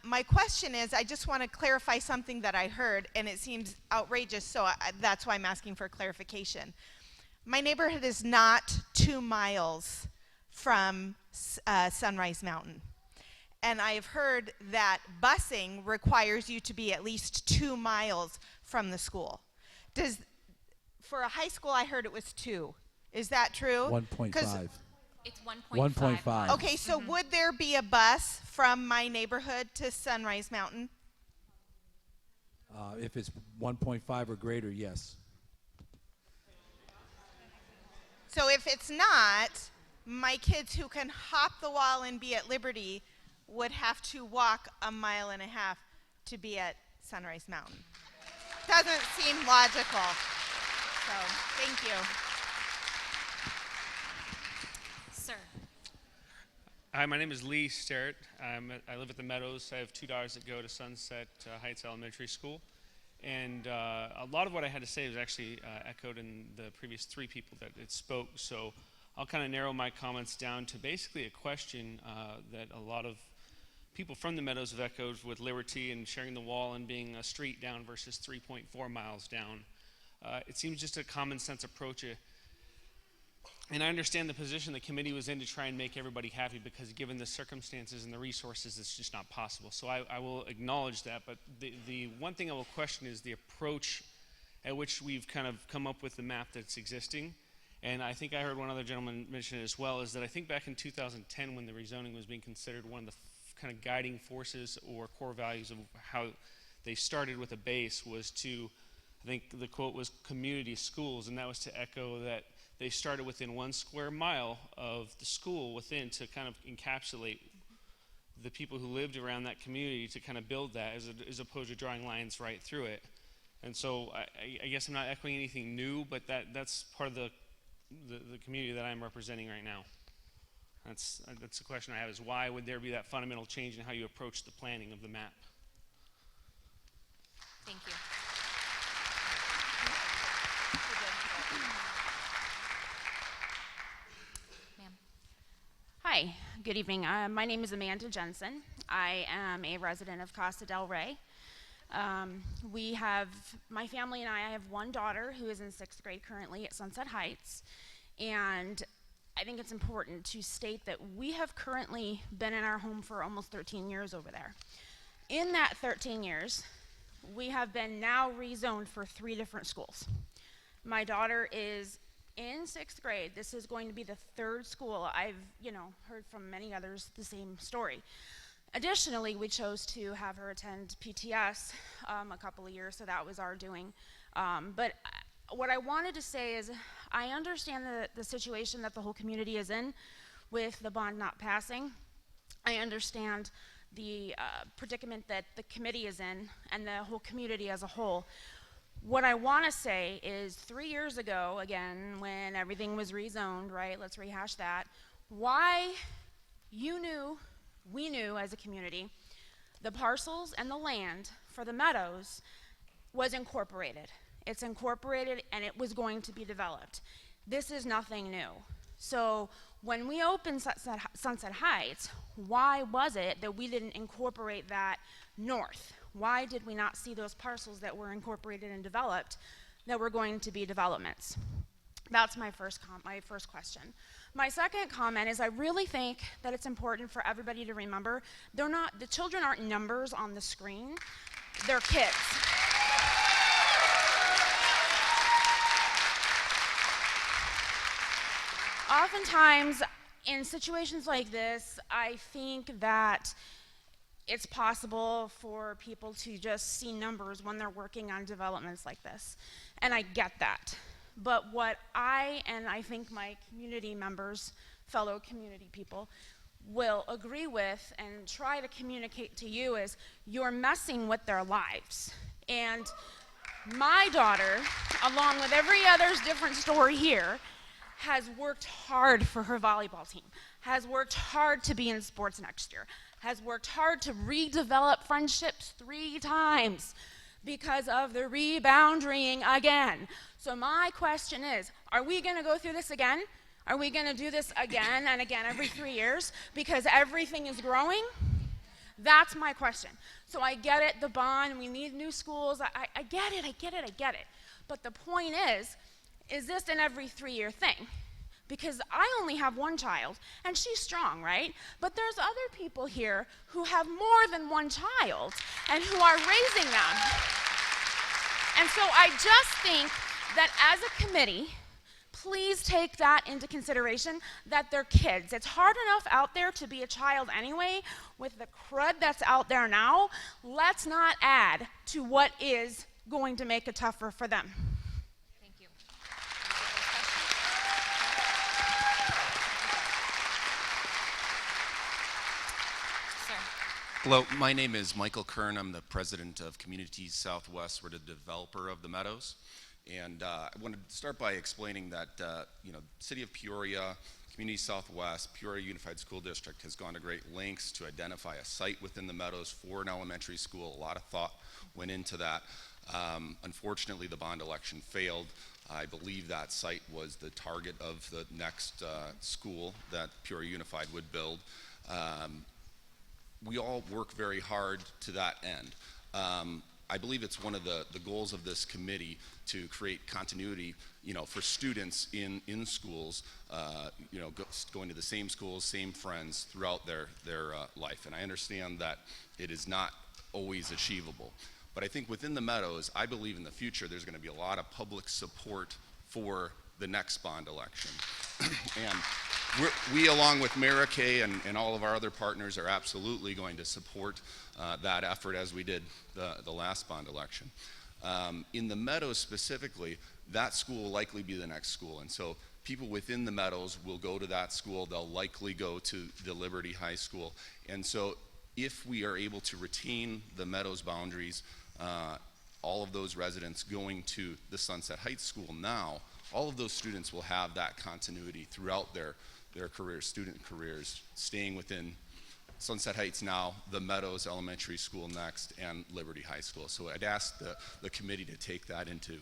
My question is, I just want to clarify something that I heard, and it seems outrageous, so that's why I'm asking for clarification. My neighborhood is not 2 miles from Sunrise Mountain. And I've heard that busing requires you to be at least 2 miles from the school. For a high school, I heard it was 2. Is that true? 1.5. It's 1.5. 1.5. Okay, so would there be a bus from my neighborhood to Sunrise Mountain? If it's 1.5 or greater, yes. So if it's not, my kids who can hop the wall and be at Liberty would have to walk 1.5 miles to be at Sunrise Mountain. Doesn't seem logical. So, thank you. Sir. Hi, my name is Lee Sterrett. I live at the Meadows. I have 2 daughters that go to Sunset Heights Elementary School. And a lot of what I had to say was actually echoed in the previous 3 people that it spoke. So I'll kind of narrow my comments down to basically a question that a lot of people from the Meadows have echoed with Liberty and sharing the wall and being a street down versus 3.4 miles down. It seems just a common sense approach. And I understand the position the committee was in to try and make everybody happy, because given the circumstances and the resources, it's just not possible. So I will acknowledge that. But the one thing I will question is the approach at which we've kind of come up with the map that's existing. And I think I heard one other gentleman mention it as well, is that I think back in 2010, when the rezoning was being considered, one of the kind of guiding forces or core values of how they started with a base was to, I think the quote was community schools, and that was to echo that they started within 1 square mile of the school within to kind of encapsulate the people who lived around that community, to kind of build that as opposed to drawing lines right through it. And so I guess I'm not echoing anything new, but that's part of the community that I'm representing right now. That's the question I have, is why would there be that fundamental change in how you approach the planning of the map? Thank you. Hi, good evening. My name is Amanda Jensen. I am a resident of Casa del Rey. My family and I have 1 daughter who is in 6th grade currently at Sunset Heights, and I think it's important to state that we have currently been in our home for almost 13 years over there. In that 13 years, we have been now rezoned for 3 different schools. My daughter is in 6th grade. This is going to be the 3rd school. I've, heard from many others the same story. Additionally, we chose to have her attend PTS a couple of years, so that was our doing. But what I wanted to say is, I understand the situation that the whole community is in with the bond not passing. I understand the predicament that the committee is in and the whole community as a whole. What I want to say is 3 years ago, again, when everything was rezoned, right, let's rehash that, why we knew as a community, the parcels and the land for the Meadows was incorporated. It's incorporated and it was going to be developed. This is nothing new. So when we opened Sunset Heights, why was it that we didn't incorporate that north? Why did we not see those parcels that were incorporated and developed that were going to be developments? That's my first question. My second comment is, I really think that it's important for everybody to remember, the children aren't numbers on the screen, they're kids. Oftentimes, in situations like this, I think that it's possible for people to just see numbers when they're working on developments like this. And I get that. But what I think my community members, fellow community people, will agree with and try to communicate to you is, you're messing with their lives. And my daughter, along with every other's different story here, has worked hard for her volleyball team, has worked hard to be in sports next year, has worked hard to redevelop friendships 3 times. because of the reboundarying again. So my question is, are we going to go through this again? Are we going to do this again and again every 3 years because everything is growing? That's my question. So I get it, the bond, we need new schools. I get it. But the point is this an every 3-year thing? Because I only have one child, and she's strong, right? But there's other people here who have more than one child and who are raising them. And so I just think that as a committee, please take that into consideration, that they're kids. It's hard enough out there to be a child anyway. With the crud that's out there now, let's not add to what is going to make it tougher for them. Thank you. Sir. Hello, my name is Michael Kern. I'm the president of Communities Southwest. We're the developer of the Meadows. And I wanted to start by explaining that, City of Peoria, Community Southwest, Peoria Unified School District has gone to great lengths to identify a site within the Meadows for an elementary school. A lot of thought went into that. Unfortunately, the bond election failed. I believe that site was the target of the next school that Peoria Unified would build. We all work very hard to that end. I believe it's one of the goals of this committee to create continuity, for students in schools, going to the same schools, same friends throughout their life. And I understand that it is not always achievable. But I think within the Meadows, I believe in the future there's going to be a lot of public support for the next bond election. And we, along with Mara Kay and all of our other partners, are absolutely going to support that effort as we did the last bond election. In the Meadows specifically, that school will likely be the next school. And so people within the Meadows will go to that school. They'll likely go to the Liberty High School. And so if we are able to retain the Meadows boundaries, all of those residents going to the Sunset Heights School now, all of those students will have that continuity throughout their careers, student careers, staying within Sunset Heights now, the Meadows Elementary School next, and Liberty High School. So I'd ask the committee to take that into,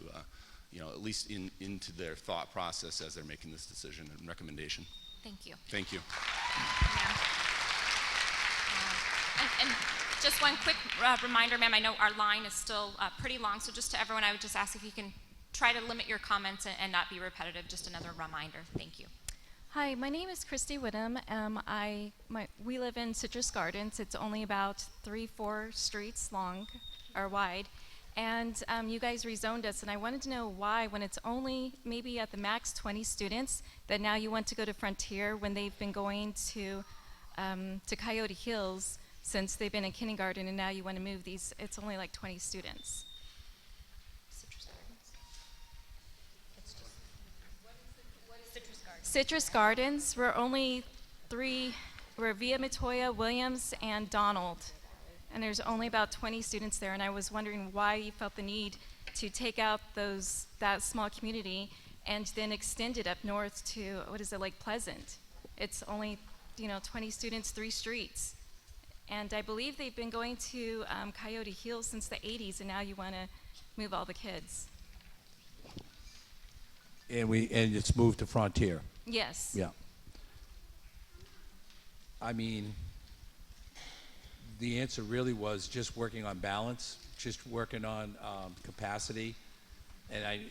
at least into their thought process as they're making this decision and recommendation. Thank you. Thank you. And just one quick reminder, ma'am, I know our line is still pretty long, so just to everyone, I would just ask if you can try to limit your comments and not be repetitive. Just another reminder. Thank you. Hi, my name is Christy Whittam. We live in Citrus Gardens. It's only about 3-4 streets long or wide. And you guys rezoned us, and I wanted to know why, when it's only maybe at the max 20 students, that now you want to go to Frontier when they've been going to Coyote Hills since they've been in kindergarten, and now you want to move these. It's only like 20 students. Citrus Gardens, we're only 3, we're Via Matoya, Williams, and Donald. And there's only about 20 students there, and I was wondering why you felt the need to take out that small community and then extend it up north to, Lake Pleasant. It's only, 20 students, 3 streets. And I believe they've been going to Coyote Hills since the 80s, and now you want to move all the kids. And it's moved to Frontier. Yes. Yeah. I mean, the answer really was just working on balance, just working on capacity, and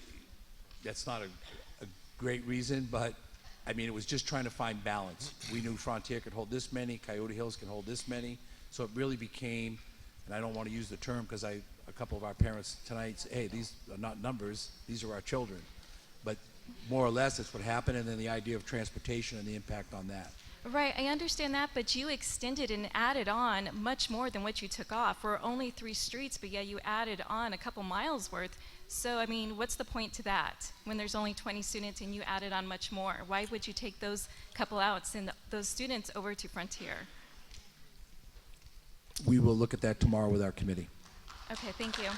that's not a great reason, but I mean, it was just trying to find balance. We knew Frontier could hold this many, Coyote Hills can hold this many, so it really became, and I don't want to use the term because a couple of our parents tonight say, hey, these are not numbers, these are our children. But more or less, that's what happened, and then the idea of transportation and the impact on that. Right, I understand that, but you extended and added on much more than what you took off. We're only 3 streets, but yeah, you added on a couple miles worth. So, I mean, what's the point to that when there's only 20 students and you added on much more? Why would you take those couple outs and those students over to Frontier? We will look at that tomorrow with our committee. Okay, thank you.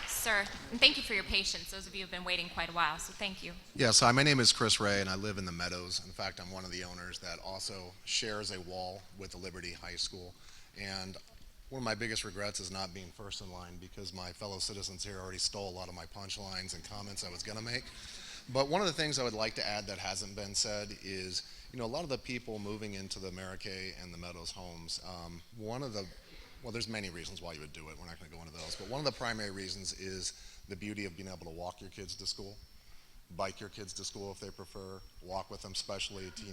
Sir, and thank you for your patience. Those of you who have been waiting quite a while, so thank you. Yes, hi, my name is Chris Ray, and I live in the Meadows. In fact, I'm one of the owners that also shares a wall with the Liberty High School. And one of my biggest regrets is not being first in line, because my fellow citizens here already stole a lot of my punchlines and comments I was going to make. But one of the things I would like to add that hasn't been said is, you know, a lot of the people moving into the Marikay and the Meadows homes, well, there's many reasons why you would do it. We're not going to go into those. But one of the primary reasons is the beauty of being able to walk your kids to school, bike your kids to school if they prefer, walk with them, especially to,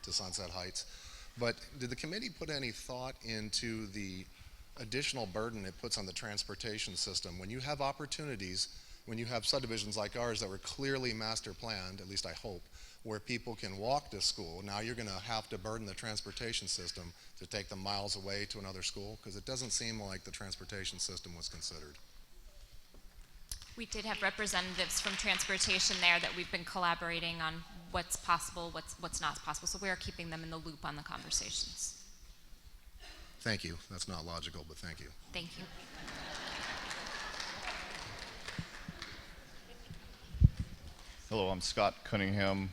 to Sunset Heights. But did the committee put any thought into the additional burden it puts on the transportation system when you have opportunities, when you have subdivisions like ours that were clearly master planned, at least I hope, where people can walk to school? Now you're going to have to burden the transportation system to take them miles away to another school, because it doesn't seem like the transportation system was considered. We did have representatives from transportation there that we've been collaborating on what's possible, what's not possible. So we are keeping them in the loop on the conversations. Thank you. That's not logical, but thank you. Thank you. Hello, I'm Scott Cunningham,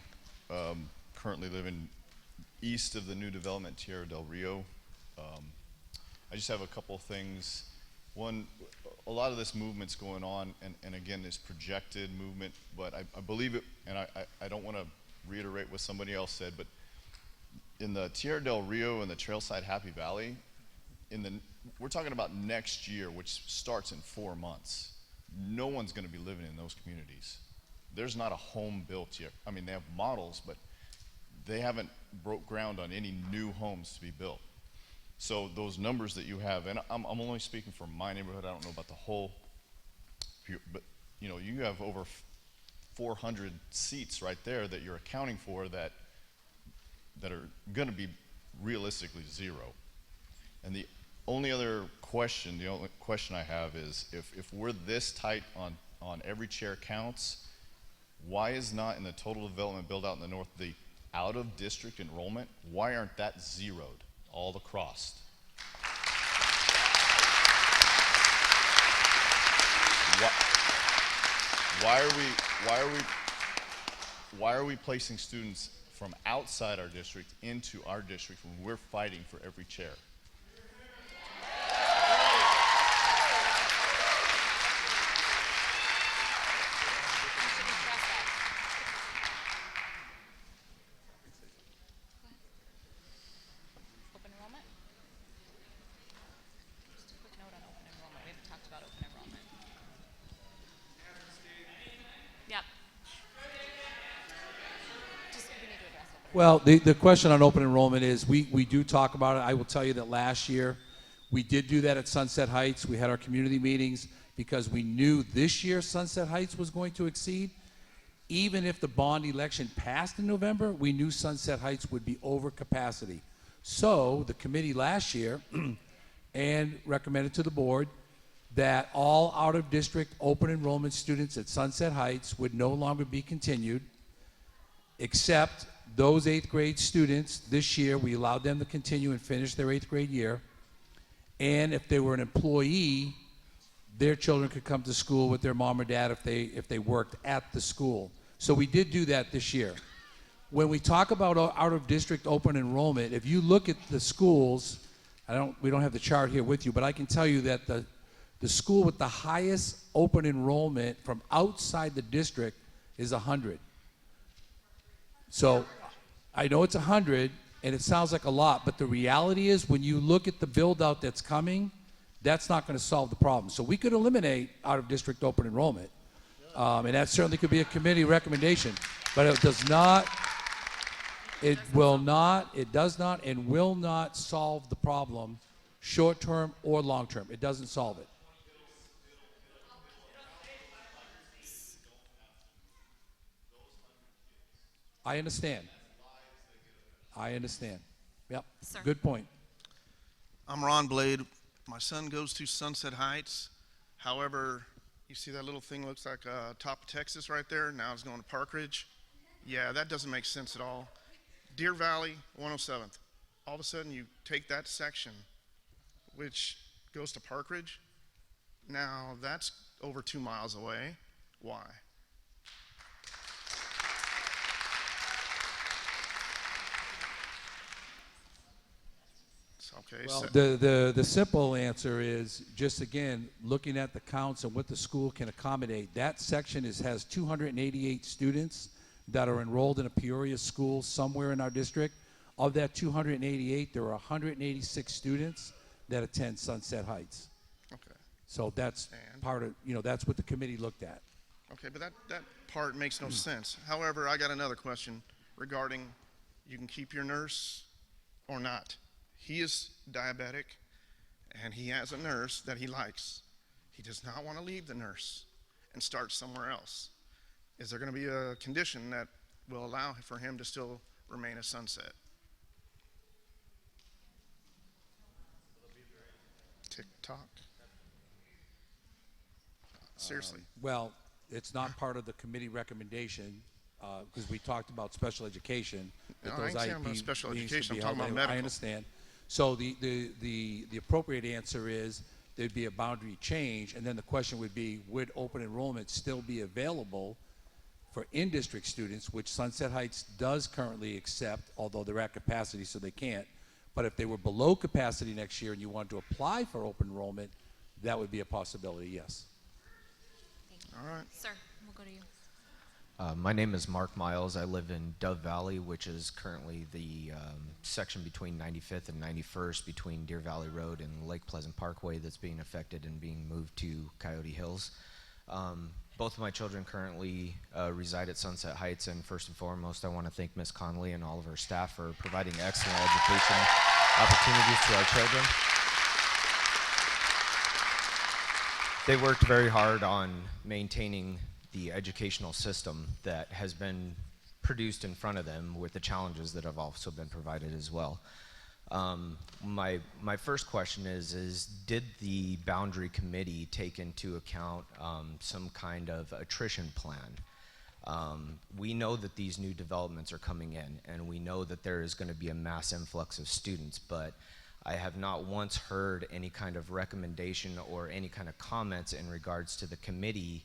currently living east of the new development, Tierra del Rio. I just have a couple things. One, a lot of this movement's going on, and again, this projected movement, but I believe it, and I don't want to reiterate what somebody else said, but in the Tierra del Rio and the Trailside Happy Valley, we're talking about next year, which starts in 4 months. No one's going to be living in those communities. There's not a home built yet. I mean, they have models, but they haven't broke ground on any new homes to be built. So those numbers that you have, and I'm only speaking for my neighborhood, I don't know about the whole, but you have over 400 seats right there that you're accounting for that are going to be realistically zero. And the only question I have is, if we're this tight on every chair counts, why is not in the total development build out in the north, the out of district enrollment, why aren't that zeroed all across? Why are we placing students from outside our district into our district when we're fighting for every chair? Open enrollment? Just a quick note on open enrollment. We haven't talked about open enrollment. Yep. We need to address open Well, the question on open enrollment is, we do talk about it. I will tell you that last year we did do that at Sunset Heights. We had our community meetings because we knew this year Sunset Heights was going to exceed. Even if the bond election passed in November, we knew Sunset Heights would be over capacity. So the committee last year and recommended to the board that all out-of-district open enrollment students at Sunset Heights would no longer be continued, except those 8th grade students. This year we allowed them to continue and finish their 8th grade year. And if they were an employee, their children could come to school with their mom or dad if they worked at the school. So we did do that this year. When we talk about out-of-district open enrollment, if you look at the schools, we don't have the chart here with you, but I can tell you that the school with the highest open enrollment from outside the district is 100. So I know it's 100, and it sounds like a lot, but the reality is when you look at the build-out that's coming, that's not going to solve the problem. So we could eliminate out-of-district open enrollment, and that certainly could be a committee recommendation, but it does not, it does not and will not solve the problem short-term or long-term. It doesn't solve it. I understand. Yep. Sir. Good point. I'm Ron Blade. My son goes to Sunset Heights. However, you see that little thing looks like top of Texas right there? Now it's going to Park Ridge. Yeah, that doesn't make sense at all. Deer Valley, 107th. All of a sudden you take that section, which goes to Park Ridge. Now that's over 2 miles away. Why? Okay, Well, so the simple answer is just again looking at the counts and what the school can accommodate. That section has 288 students that are enrolled in a Peoria school somewhere in our district. Of that 288, there are 186 students that attend Sunset Heights. okay. So that's And? part of, that's what the committee looked at. Okay, but that part makes no sense. However, I got another question regarding you can keep your nurse or not. He is diabetic, and he has a nurse that he likes. He does not want to leave the nurse and start somewhere else. Is there going to be a condition that will allow for him to still remain a Sunset? Tick-tock. Seriously. Well, it's not part of the committee recommendation because we talked about special education. No, that I those ain't saying IEP about special meetings could education. be I'm talking held about anyway. medical. I understand. So the appropriate answer is there'd be a boundary change, and then the question would be, would open enrollment still be available for in-district students, which Sunset Heights does currently accept, although they're at capacity, so they can't. But if they were below capacity next year and you wanted to apply for open enrollment, that would be a possibility, yes. All right. Sir, we'll go to you. My name is Mark Miles. I live in Dove Valley, which is currently the section between 95th and 91st between Deer Valley Road and Lake Pleasant Parkway that's being affected and being moved to Coyote Hills. Both of my children currently reside at Sunset Heights, and first and foremost, I want to thank Ms. Conley and all of her staff for providing excellent education opportunities to our children. They worked very hard on maintaining the educational system that has been produced in front of them with the challenges that have also been provided as well. My first question is did the boundary committee take into account some kind of attrition plan? We know that these new developments are coming in, and we know that there is going to be a mass influx of students, but I have not once heard any kind of recommendation or any kind of comments in regards to the committee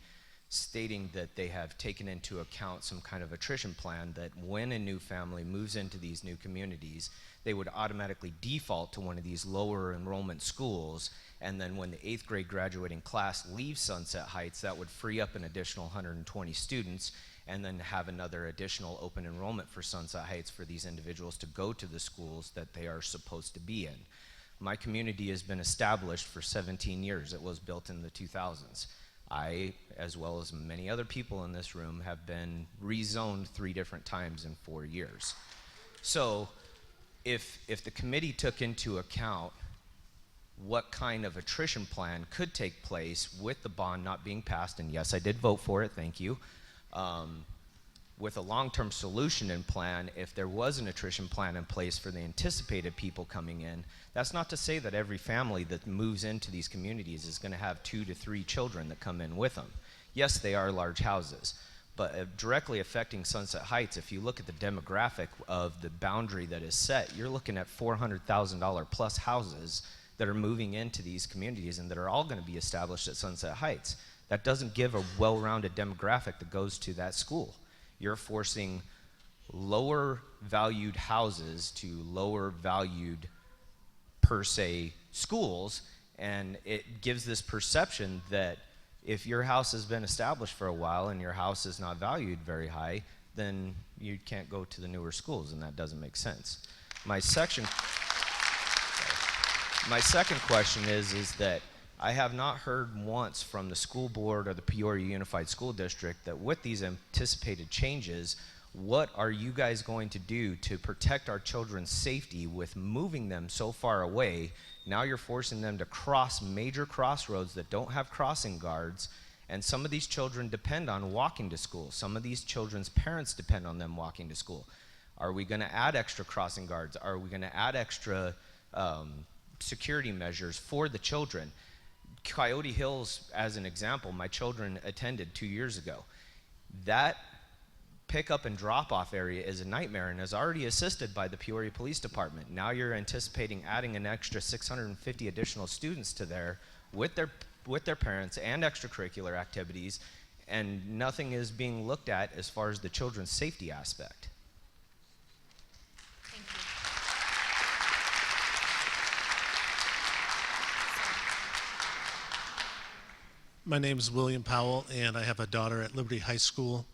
stating that they have taken into account some kind of attrition plan, that when a new family moves into these new communities, they would automatically default to one of these lower enrollment schools, and then when the 8th grade graduating class leaves Sunset Heights, that would free up an additional 120 students, and then have another additional open enrollment for Sunset Heights for these individuals to go to the schools that they are supposed to be in. My community has been established for 17 years. It was built in the 2000s. I, as well as many other people in this room, have been rezoned 3 different times in 4 years. So if the committee took into account what kind of attrition plan could take place with the bond not being passed, and yes, I did vote for it, thank you, with a long-term solution in plan, if there was an attrition plan in place for the anticipated people coming in, that's not to say that every family that moves into these communities is going to have 2 to 3 children that come in with them. Yes, they are large houses, but directly affecting Sunset Heights, if you look at the demographic of the boundary that is set, you're looking at $400,000 plus houses that are moving into these communities and that are all going to be established at Sunset Heights. That doesn't give a well-rounded demographic that goes to that school. You're forcing lower valued houses to lower valued per se schools, and it gives this perception that if your house has been established for a while and your house is not valued very high, then you can't go to the newer schools, and that doesn't make sense. My second question is that I have not heard once from the school board or the Peoria Unified School District that with these anticipated changes, what are you guys going to do to protect our children's safety with moving them so far away? Now you're forcing them to cross major crossroads that don't have crossing guards, and some of these children depend on walking to school. Some of these children's parents depend on them walking to school. Are we going to add extra crossing guards? Are we going to add extra security measures for the children? Coyote Hills, as an example, my children attended 2 years ago. That pickup and drop-off area is a nightmare and is already assisted by the Peoria Police Department. Now you're anticipating adding an extra 650 additional students to there with their parents and extracurricular activities, and nothing is being looked at as far as the children's safety aspect. Thank you. My name is William Powell, and I have a daughter at Liberty High School.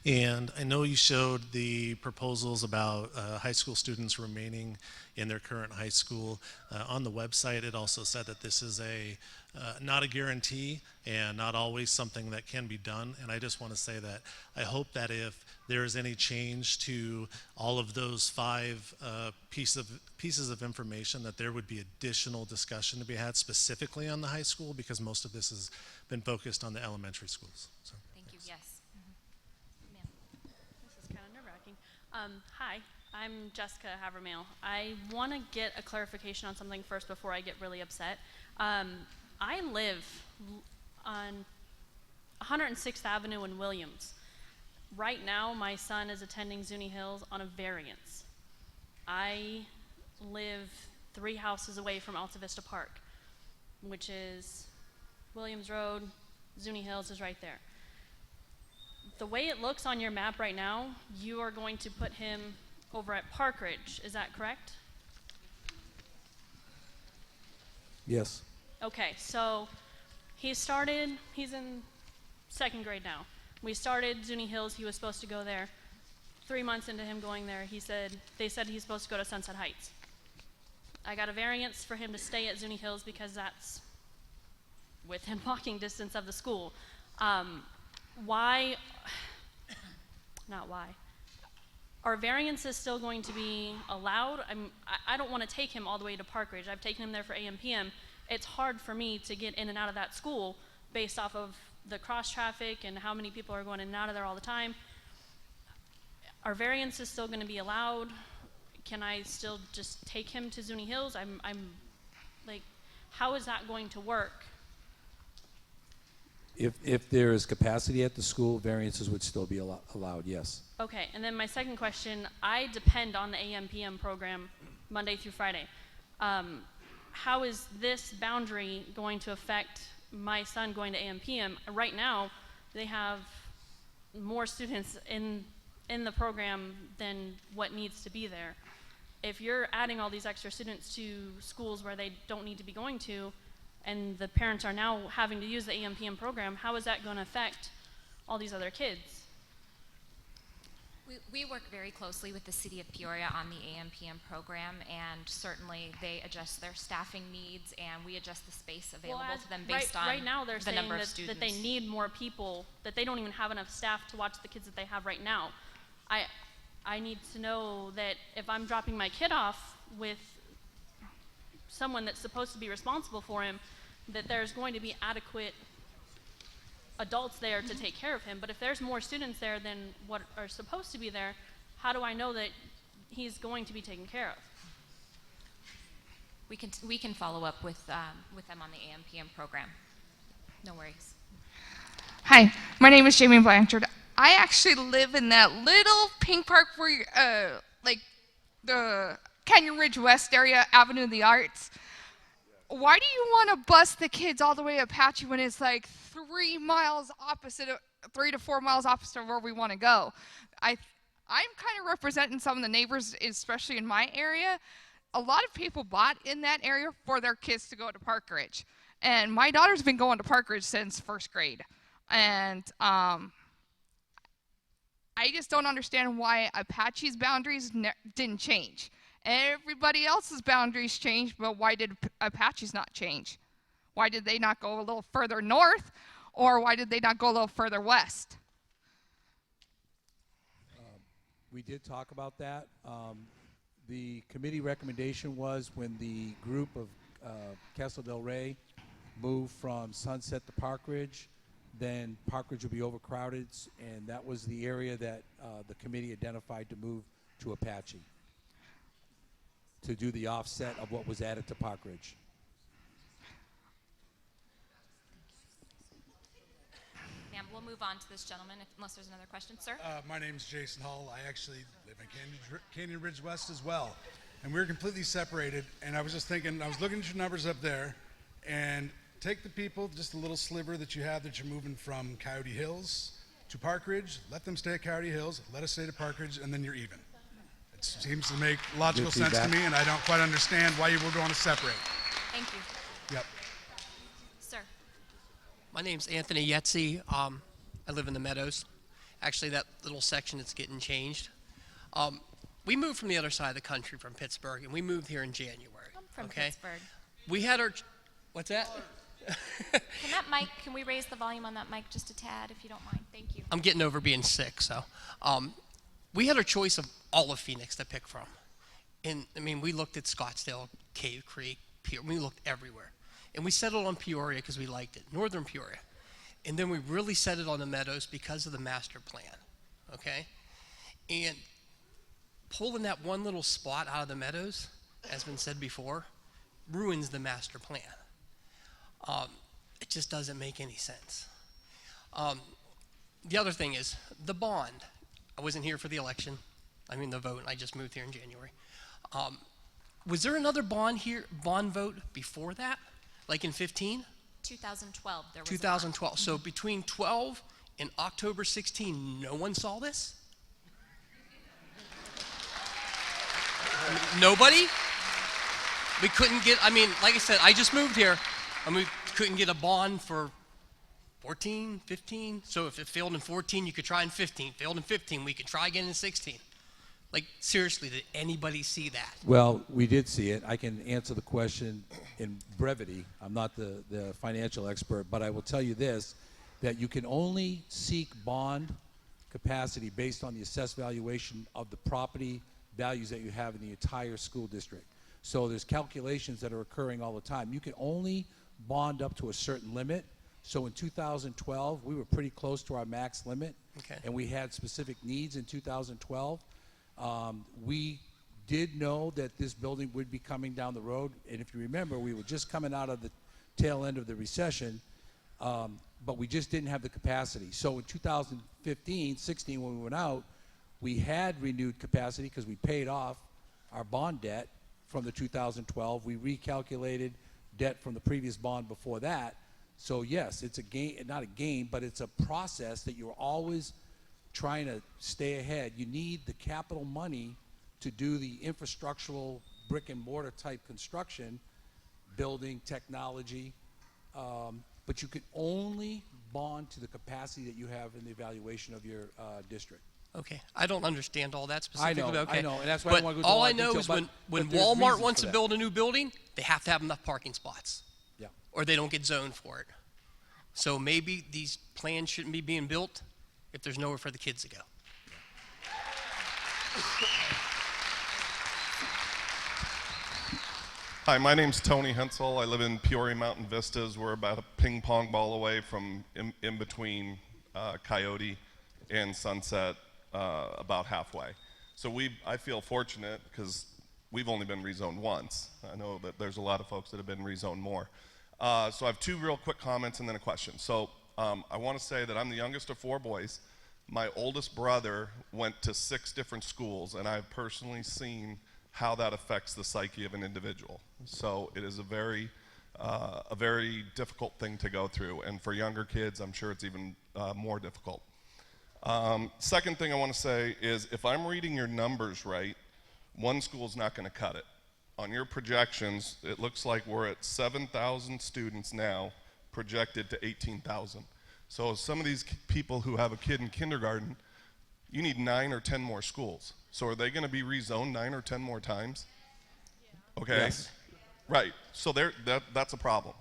And I know you showed the proposals about high school students remaining in their current high school. On the website, it also said that this is not a guarantee and not always something that can be done. And I just want to say that I hope that if there is any change to all of those 5 pieces of information, that there would be additional discussion to be had specifically on the high school, because most of this has been focused on the elementary schools. So. Thank you. Yes. This is kind of nerve-wracking. Hi, I'm Jessica Havermail. I want to get a clarification on something first before I get really upset. I live on 106th Avenue in Williams. Right now, my son is attending Zuni Hills on a variance. I live 3 houses away from Alta Vista Park, which is Williams Road. Zuni Hills is right there. The way it looks on your map right now, you are going to put him over at Park Ridge. Is that correct? Yes. Okay, so he's in 2nd grade now. We started Zuni Hills, he was supposed to go there. 3 months into him going there, they said he's supposed to go to Sunset Heights. I got a variance for him to stay at Zuni Hills because that's within walking distance of the school. Are variances still going to be allowed? I don't want to take him all the way to Park Ridge. I've taken him there for AM/PM. It's hard for me to get in and out of that school based off of the cross traffic and how many people are going in and out of there all the time. Are variances still going to be allowed? Can I still just take him to Zuni Hills? I'm like, how is that going to work? If there is capacity at the school, variances would still be allowed, yes. Okay, and then my second question, I depend on the AM/PM program Monday through Friday. How is this boundary going to affect my son going to AM/PM? Right now, they have more students in the program than what needs to be there. If you're adding all these extra students to schools where they don't need to be going to, and the parents are now having to use the AM/PM program, how is that going to affect all these other kids? We work very closely with the City of Peoria on the AM/PM program, and certainly they adjust their staffing needs, and we adjust the space available to them based on right now they're the saying number of that students. they need more people, that they don't even have enough staff to watch the kids that they have right now. I need to know that if I'm dropping my kid off with someone that's supposed to be responsible for him, that there's going to be adequate adults there to take care of him. But if there's more students there than what are supposed to be there, how do I know that he's going to be taken care of? We can follow up with them on the AM/PM program. No worries. Hi, my name is Jamie Blanchard. I actually live in that little pink park where, like the Canyon Ridge West area, Avenue of the Arts. Why do you want to bus the kids all the way to Apache when it's like 3 to 4 miles opposite of where we want to go? I'm kind of representing some of the neighbors, especially in my area. A lot of people bought in that area for their kids to go to Park Ridge. And my daughter's been going to Park Ridge since 1st grade. And I just don't understand why Apache's boundaries didn't change. Everybody else's boundaries changed, but why did Apache's not change? Why did they not go a little further north, or why did they not go a little further west? We did talk about that. The committee recommendation was when the group of Castle Del Rey moved from Sunset to Park Ridge, then Park Ridge would be overcrowded, and that was the area that the committee identified to move to Apache, to do the offset of what was added to Park Ridge. Ma'am, we'll move on to this gentleman unless there's another question. Sir? My name's Jason Hull. I actually live in Canyon Ridge West as well. And we're completely separated. And I was just thinking, I was looking at your numbers up there, and take the people, just a little sliver that you have that you're moving from Coyote Hills to Park Ridge, let them stay at Coyote Hills, let us stay to Park Ridge, and then you're even. It seems to make logical sense to me, and I don't quite understand why you were going to separate. Thank you. Yep. Sir? My name's Anthony Yetzi. I live in the Meadows. Actually, that little section is getting changed. We moved from the other side of the country, from Pittsburgh, and we moved here in January. I'm from okay? Pittsburgh. We had our, what's that? Can we raise the volume on that mic just a tad, if you don't mind? Thank you. I'm getting over being sick, so. We had our choice of all of Phoenix to pick from. And, I mean, we looked at Scottsdale, Cave Creek, we looked everywhere. And we settled on Peoria because we liked it, Northern Peoria. And then we really settled on the Meadows because of the master plan, okay? And pulling that one little spot out of the Meadows, as been said before, ruins the master plan. It just doesn't make any sense. The other thing is the bond. I wasn't here for the election. I mean the vote. I just moved here in January. Was there another bond vote before that, like in 15? 2012, there was 2012. So between 12 and October 16, no one saw this? Nobody? We couldn't get, I mean, like I said, I just moved here, and we couldn't get a bond for 14, 15. So if it failed in 14, you could try in 15. Failed in 15, we could try again in 16. Like, seriously, did anybody see that? Well, we did see it. I can answer the question in brevity. I'm not the financial expert, but I will tell you this, that you can only seek bond capacity based on the assessed valuation of the property values that you have in the entire school district. So there's calculations that are occurring all the time. You can only bond up to a certain limit. So in 2012, we were pretty close to our max limit, Okay. and we had specific needs in 2012. We did know that this building would be coming down the road, and if you remember, we were just coming out of the tail end of the recession, but we just didn't have the capacity. So in 2015, 16, when we went out, we had renewed capacity because we paid off our bond debt from the 2012. We recalculated debt from the previous bond before that. So yes, it's a game, not a game, but it's a process that you're always trying to stay ahead. You need the capital money to do the infrastructural brick and mortar type construction, building, technology, but you can only bond to the capacity that you have in the evaluation of your district. Okay, I don't understand all that specifically. I know, and that's why I but don't want to go into all a lot I of know detail, is but when there's Walmart reasons wants for to that. build a new building, they have to have enough parking spots. Yeah. Or they don't get zoned for it. So maybe these plans shouldn't be being built if there's nowhere for the kids to go. Hi, my name's Tony Hensel. I live in Peoria Mountain Vistas. We're about a ping pong ball away from in between Coyote and Sunset, about halfway. So I feel fortunate because we've only been rezoned once. I know that there's a lot of folks that have been rezoned more. So I have two real quick comments and then a question. So I want to say that I'm the youngest of 4 boys. My oldest brother went to 6 different schools, and I've personally seen how that affects the psyche of an individual. So it is a very difficult thing to go through, and for younger kids, I'm sure it's even more difficult. Second thing I want to say is, if I'm reading your numbers right, one school's not going to cut it. On your projections, it looks like we're at 7,000 students now, projected to 18,000. So some of these people who have a kid in kindergarten, you need 9 or 10 more schools. So are they going to be rezoned 9 or 10 more times? Okay. Yes. Right. So that's a problem.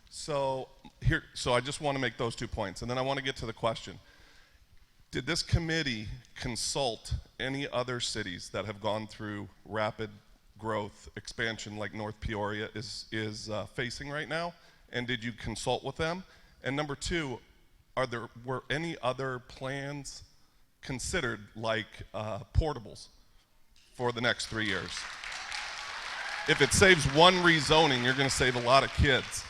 So I just want to make those 2 points, and then I want to get to the question. Did this committee consult any other cities that have gone through rapid growth expansion like North Peoria is facing right now? And did you consult with them? And number 2, were any other plans considered, like portables, for the next 3 years? If it saves one rezoning, you're going to save a lot of kids.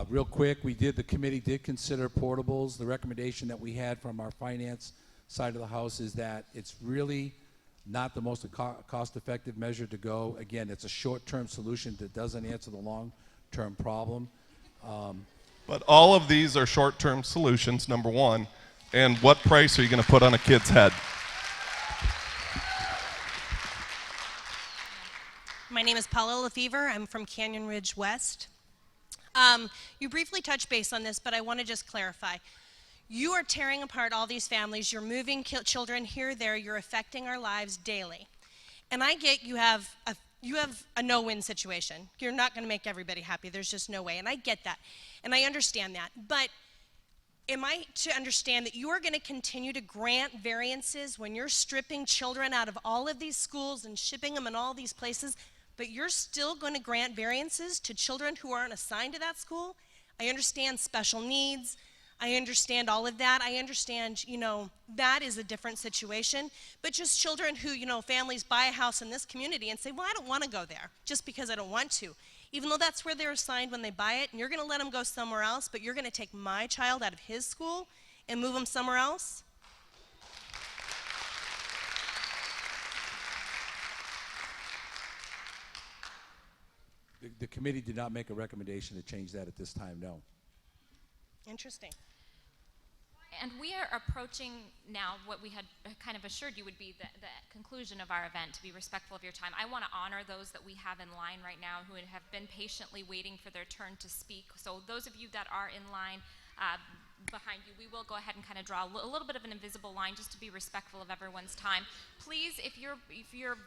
Real quick, the committee did consider portables. The recommendation that we had from our finance side of the house is that it's really not the most cost-effective measure to go. Again, it's a short-term solution that doesn't answer the long-term problem. But all of these are short-term solutions, number 1. And what price are you going to put on a kid's head? My name is Paula Lefevre. I'm from Canyon Ridge West. You briefly touched base on this, but I want to just clarify. You are tearing apart all these families. You're moving children here, there. You're affecting our lives daily. And I get you have a no-win situation. You're not going to make everybody happy. There's just no way. And I get that. And I understand that. But am I to understand that you are going to continue to grant variances when you're stripping children out of all of these schools and shipping them in all these places, but you're still going to grant variances to children who aren't assigned to that school? I understand special needs. I understand all of that. I understand, that is a different situation. But just children who, families buy a house in this community and say, well, I don't want to go there just because I don't want to. Even though that's where they're assigned when they buy it, and you're going to let them go somewhere else, but you're going to take my child out of his school and move him somewhere else? The committee did not make a recommendation to change that at this time, no. Interesting. And we are approaching now what we had kind of assured you would be the conclusion of our event, to be respectful of your time. I want to honor those that we have in line right now who have been patiently waiting for their turn to speak. So those of you that are in line behind you, we will go ahead and kind of draw a little bit of an invisible line just to be respectful of everyone's time. Please, if your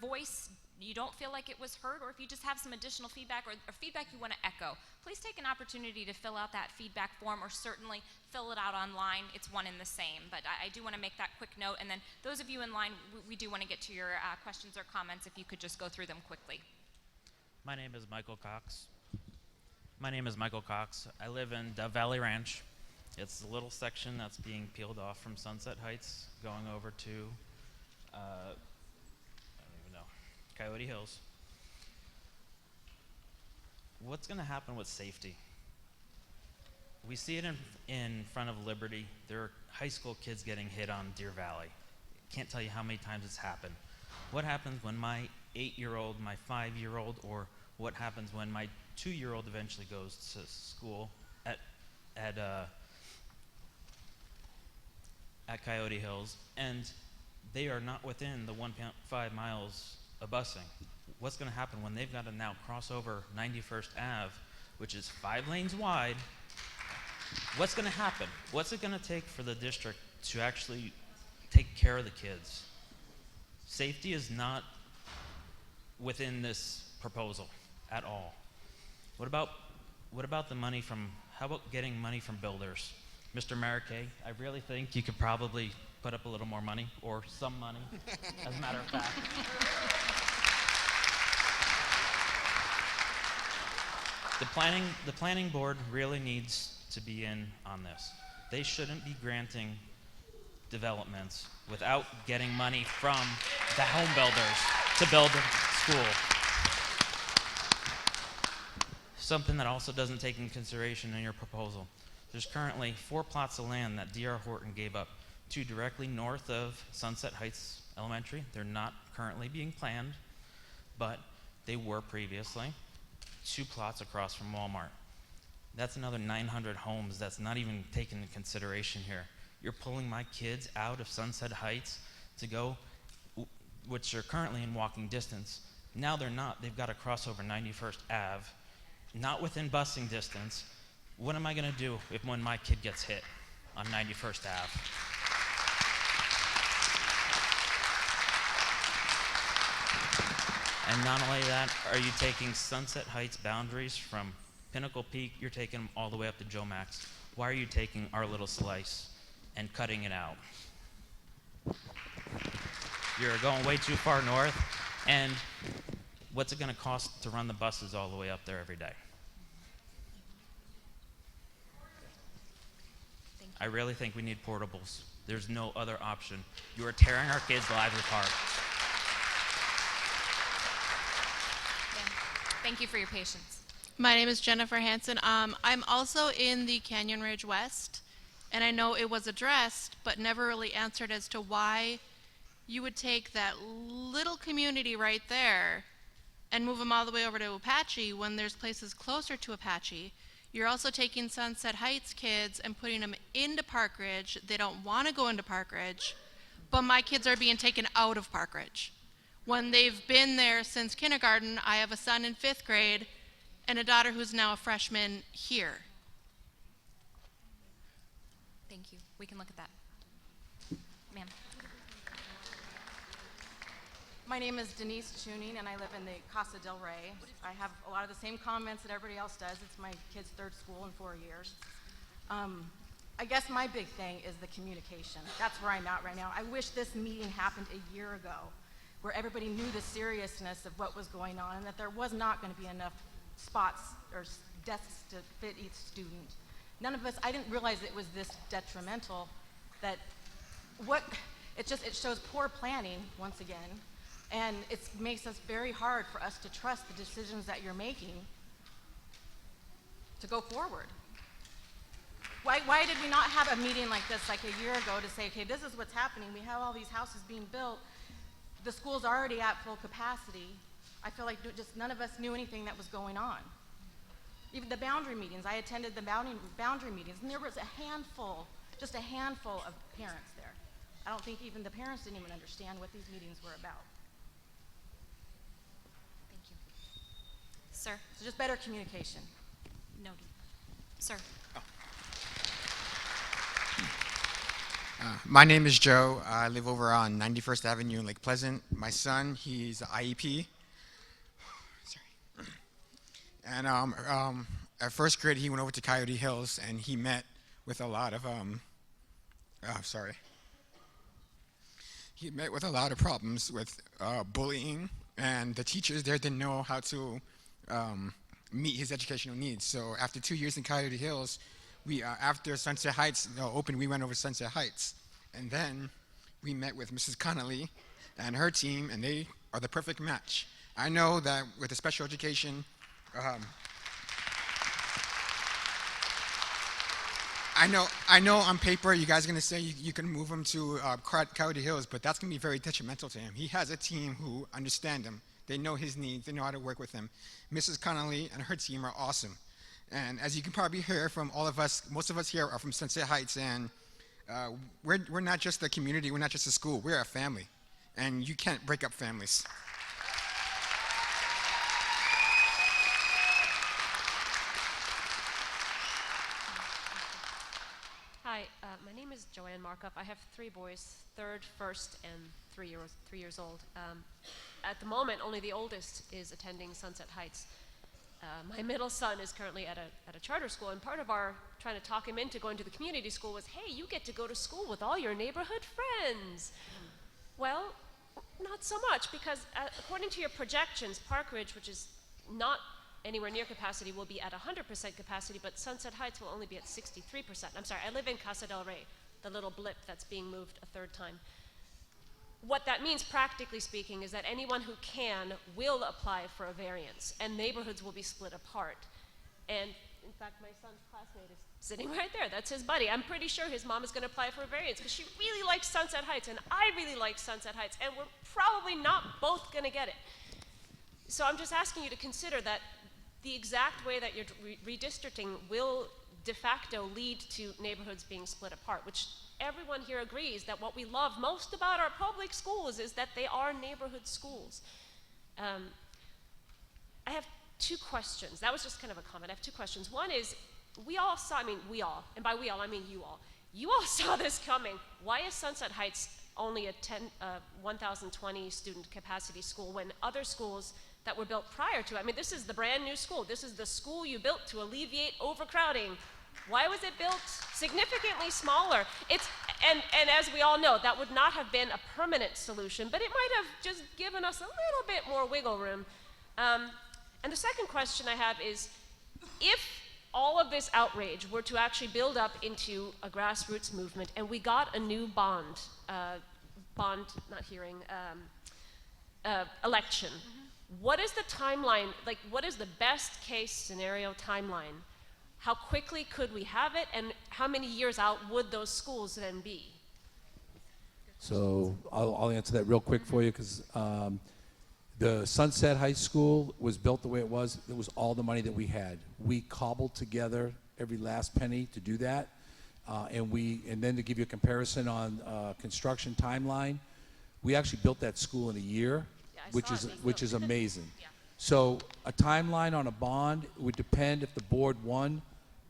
voice, you don't feel like it was heard, or if you just have some additional feedback or feedback you want to echo, please take an opportunity to fill out that feedback form, or certainly fill it out online. It's one and the same. But I do want to make that quick note. And then those of you in line, we do want to get to your questions or comments, if you could just go through them quickly. My name is Michael Cox. I live in Dove Valley Ranch. It's the little section that's being peeled off from Sunset Heights going over to, I don't even know, Coyote Hills. What's going to happen with safety? We see it in front of Liberty. There are high school kids getting hit on Deer Valley. Can't tell you how many times it's happened. What happens when my 8-year-old, my 5-year-old, or what happens when my 2-year-old eventually goes to school at Coyote Hills, and they are not within the 1.5 miles of busing? What's going to happen when they've got to now cross over 91st Ave, which is 5 lanes wide? What's going to happen? What's it going to take for the district to actually take care of the kids? Safety is not within this proposal at all. What about the money from, how about getting money from builders? Mr. Marquet, I really think you could probably put up a little more money, or some money, as a matter of fact. The planning board really needs to be in on this. They shouldn't be granting developments without getting money from the home builders to build a school. Something that also doesn't take into consideration in your proposal. There's currently 4 plots of land that D.R. Horton gave up, 2 directly north of Sunset Heights Elementary. They're not currently being planned, but they were previously. 2 plots across from Walmart. That's another 900 homes that's not even taken into consideration here. You're pulling my kids out of Sunset Heights to go, which are currently in walking distance. Now they're not. They've got to cross over 91st Ave, not within busing distance. What am I going to do when my kid gets hit on 91st Ave? And not only that, are you taking Sunset Heights boundaries from Pinnacle Peak? You're taking them all the way up to Joe Max. Why are you taking our little slice and cutting it out? You're going way too far north. And what's it going to cost to run the buses all the way up there every day? I really think we need portables. There's no other option. You are tearing our kids' lives apart. Thank you for your patience. My name is Jennifer Hansen. I'm also in the Canyon Ridge West, and I know it was addressed, but never really answered as to why you would take that little community right there and move them all the way over to Apache when there's places closer to Apache. You're also taking Sunset Heights kids and putting them into Park Ridge. They don't want to go into Park Ridge, but my kids are being taken out of Park Ridge. When they've been there since kindergarten, I have a son in 5th grade, and a daughter who's now a freshman here. Thank you. We can look at that. Ma'am. My name is Denise Tuning, and I live in the Casa del Rey. I have a lot of the same comments that everybody else does. It's my kid's third school in 4 years. I guess my big thing is the communication. That's where I'm at right now. I wish this meeting happened a year ago, where everybody knew the seriousness of what was going on and that there was not going to be enough spots or desks to fit each student. None of us, I didn't realize it was this detrimental, that it shows poor planning once again, and it makes us very hard for us to trust the decisions that you're making to go forward. Why did we not have a meeting like this like a year ago to say, okay, this is what's happening. We have all these houses being built. The school's already at full capacity. I feel like just none of us knew anything that was going on. Even the boundary meetings, I attended the boundary meetings, and there was just a handful of parents there. I don't think even the parents didn't even understand what these meetings were about. Thank you. Sir. So just better communication. Noted. Sir. My name is Joe. I live over on 91st Avenue in Lake Pleasant. My son, he's an IEP. Sorry. And at first grade, he went over to Coyote Hills, and he met with a lot of He met with a lot of problems with bullying, and the teachers there didn't know how to meet his educational needs. So after 2 years in Coyote Hills, after Sunset Heights opened, we went over Sunset Heights. And then we met with Mrs. Connolly and her team, and they are the perfect match. I know that with the special education, I know on paper you guys are going to say you can move him to Coyote Hills, but that's going to be very detrimental to him. He has a team who understand him. They know his needs. They know how to work with him. Mrs. Connolly and her team are awesome. And as you can probably hear from all of us, most of us here are from Sunset Heights, and we're not just a community, we're not just a school, we're a family. And you can't break up families. Hi, my name is Joanne Markup. I have 3 boys, 3rd, 1st, and 3 years old. At the moment, only the oldest is attending Sunset Heights. My middle son is currently at a charter school, and part of our trying to talk him into going to the community school was, hey, you get to go to school with all your neighborhood friends. Well, not so much, because according to your projections, Park Ridge, which is not anywhere near capacity, will be at 100% capacity, but Sunset Heights will only be at 63%. I'm sorry, I live in Casa del Rey, the little blip that's being moved a 3rd time. What that means, practically speaking, is that anyone who can will apply for a variance, and neighborhoods will be split apart. And in fact, my son's classmate is sitting right there. That's his buddy. I'm pretty sure his mom is going to apply for a variance because she really likes Sunset Heights, and I really like Sunset Heights, and we're probably not both going to get it. So I'm just asking you to consider that the exact way that you're redistricting will de facto lead to neighborhoods being split apart, which everyone here agrees that what we love most about our public schools is that they are neighborhood schools. I have 2 questions. That was just kind of a comment. I have 2 questions. One is, we all saw, and by we all, I mean you all. You all saw this coming. Why is Sunset Heights only a 1,020 student capacity school when other schools that were built prior to it, this is the brand new school. This is the school you built to alleviate overcrowding. Why was it built significantly smaller? And as we all know, that would not have been a permanent solution, but it might have just given us a little bit more wiggle room. And the second question I have is, if all of this outrage were to actually build up into a grassroots movement and we got a new election, what is the timeline, what is the best case scenario timeline? How quickly could we have it, and how many years out would those schools then be? So I'll answer that real quick for you, because the Sunset High School was built the way it was. It was all the money that we had. We cobbled together every last penny to do that, and then to give you a comparison on construction timeline, we actually built that school in a year, which is amazing. So a timeline on a bond would depend if the board, one,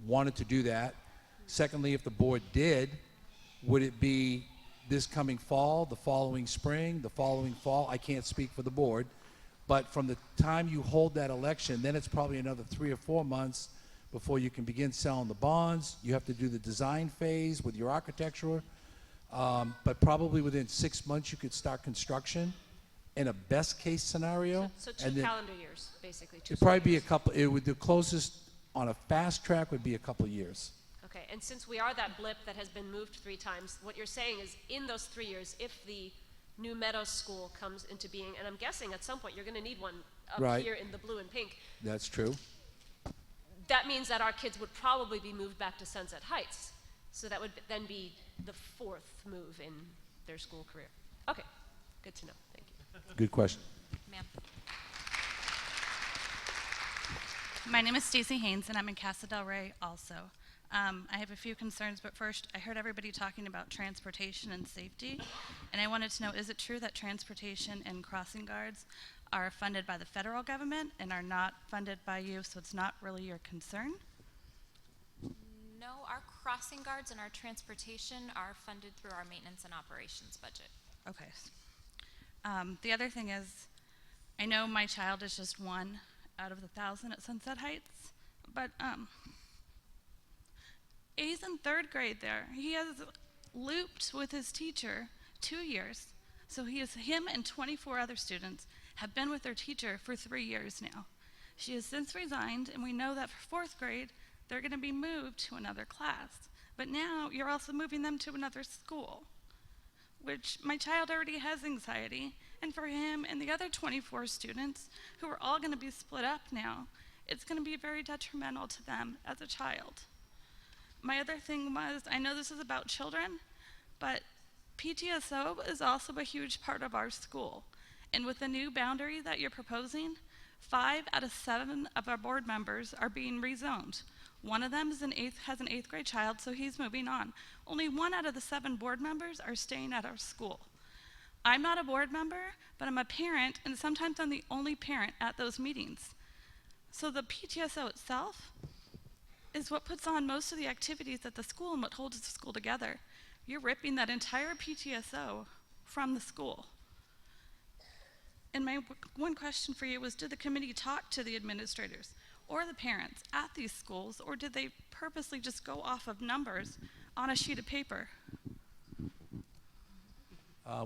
wanted to do that. Secondly, if the board did, would it be this coming fall, the following spring, the following fall? I can't speak for the board. But from the time you hold that election, then it's probably another 3 or 4 months before you can begin selling the bonds. You have to do the design phase with your architecture. But probably within 6 months, you could start construction in a best case scenario. So and two then calendar years, basically. it'd probably be a couple, it would, the closest on a fast track would be a couple years. Okay, and since we are that blip that has been moved 3 times, what you're saying is in those 3 years, if the New Meadows School comes into being, and I'm guessing at some point you're going to need one up Right. here in the blue and pink, That's true. that means that our kids would probably be moved back to Sunset Heights. So that would then be the 4th move in their school career. Okay, good to know. Thank you. Good question. Ma'am. My name is Stacy Haynes, and I'm in Casa del Rey also. I have a few concerns, but first, I heard everybody talking about transportation and safety, and I wanted to know, is it true that transportation and crossing guards are funded by the federal government and are not funded by you, so it's not really your concern? No, our crossing guards and our transportation are funded through our maintenance and operations budget. Okay. The other thing is, I know my child is just 1 out of the 1,000 at Sunset Heights, but he's in 3rd grade there. He has looped with his teacher 2 years. So him and 24 other students have been with their teacher for 3 years now. She has since resigned, and we know that for 4th grade, they're going to be moved to another class. But now you're also moving them to another school, which my child already has anxiety. And for him and the other 24 students, who are all going to be split up now, it's going to be very detrimental to them as a child. My other thing was, I know this is about children, but PTSO is also a huge part of our school. And with the new boundary that you're proposing, 5 out of 7 of our board members are being rezoned. One of them has an 8th grade child, so he's moving on. Only 1 out of the 7 board members are staying at our school. I'm not a board member, but I'm a parent, and sometimes I'm the only parent at those meetings. So the PTSO itself is what puts on most of the activities at the school and what holds the school together. You're ripping that entire PTSO from the school. And my one question for you was, did the committee talk to the administrators or the parents at these schools, or did they purposely just go off of numbers on a sheet of paper?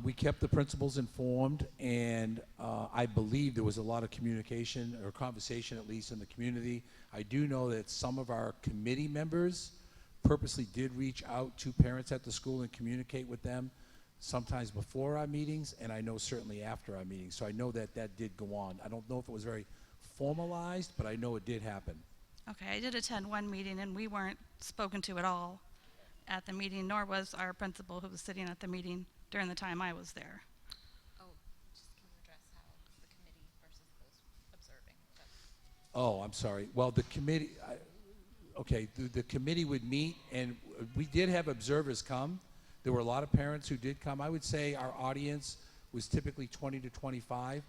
We kept the principals informed, and I believe there was a lot of communication, or conversation at least, in the community. I do know that some of our committee members purposely did reach out to parents at the school and communicate with them, sometimes before our meetings, and I know certainly after our meetings. So I know that that did go on. I don't know if it was very formalized, but I know it did happen. Okay, I did attend one meeting, and we weren't spoken to at all at the meeting, nor was our principal who was sitting at the meeting during the time I was there. Oh, just can you address how the committee versus those observing? Oh, I'm sorry. Well, the committee, okay, the committee would meet, and we did have observers come. There were a lot of parents who did come. I would say our audience was typically 20 to 25.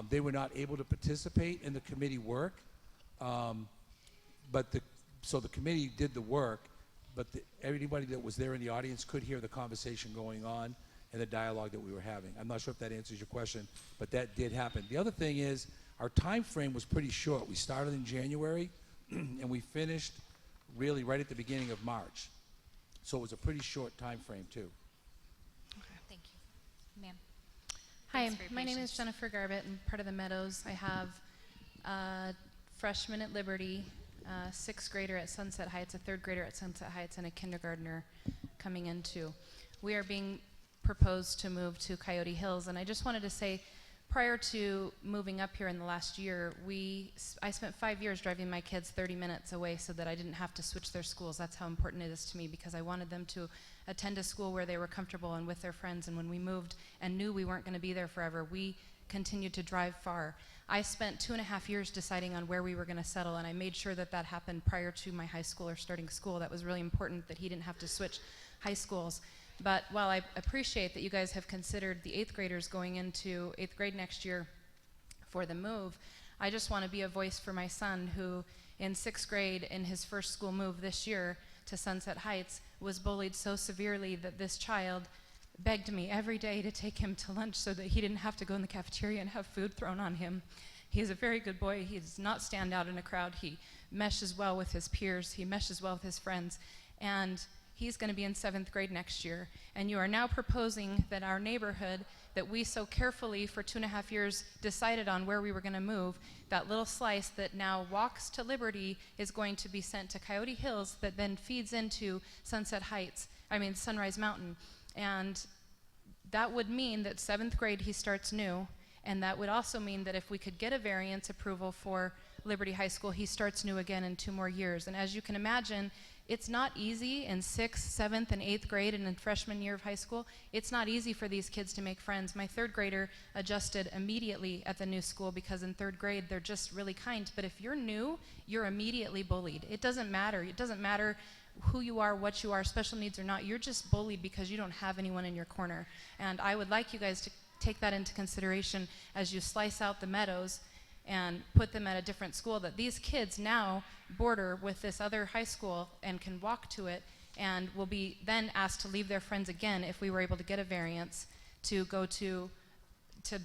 They were not able to participate in the committee work, so the committee did the work, but everybody that was there in the audience could hear the conversation going on and the dialogue that we were having. I'm not sure if that answers your question, but that did happen. The other thing is, our time frame was pretty short. We started in January, and we finished really right at the beginning of March. So it was a pretty short time frame, too. Okay, thank you. Ma'am. Hi, Thanks for your my name is patience. Jennifer Garbett. I'm part of the Meadows. I have a freshman at Liberty, a 6th grader at Sunset Heights, a 3rd grader at Sunset Heights, and a kindergartner coming in too. We are being proposed to move to Coyote Hills, and I just wanted to say, prior to moving up here in the last year, I spent 5 years driving my kids 30 minutes away so that I didn't have to switch their schools. That's how important it is to me, because I wanted them to attend a school where they were comfortable and with their friends. And when we moved and knew we weren't going to be there forever, we continued to drive far. I spent 2.5 years deciding on where we were going to settle, and I made sure that that happened prior to my high school or starting school. That was really important, that he didn't have to switch high schools. But while I appreciate that you guys have considered the 8th graders going into 8th grade next year for the move, I just want to be a voice for my son who in 6th grade in his first school move this year to Sunset Heights was bullied so severely that this child begged me every day to take him to lunch so that he didn't have to go in the cafeteria and have food thrown on him. He is a very good boy. He does not stand out in a crowd. He meshes well with his peers. He meshes well with his friends. And he's going to be in 7th grade next year. And you are now proposing that our neighborhood that we so carefully for 2.5 years decided on where we were going to move, that little slice that now walks to Liberty is going to be sent to Coyote Hills that then feeds into Sunrise Mountain. And that would mean that 7th grade he starts new, and that would also mean that if we could get a variance approval for Liberty High School, he starts new again in 2 more years. And as you can imagine, it's not easy in 6th, 7th, and 8th grade and in freshman year of high school. It's not easy for these kids to make friends. My 3rd grader adjusted immediately at the new school because in 3rd grade they're just really kind. But if you're new, you're immediately bullied. It doesn't matter. It doesn't matter who you are, what you are, special needs or not. You're just bullied because you don't have anyone in your corner. And I would like you guys to take that into consideration as you slice out the meadows and put them at a different school, that these kids now border with this other high school and can walk to it and will be then asked to leave their friends again if we were able to get a variance to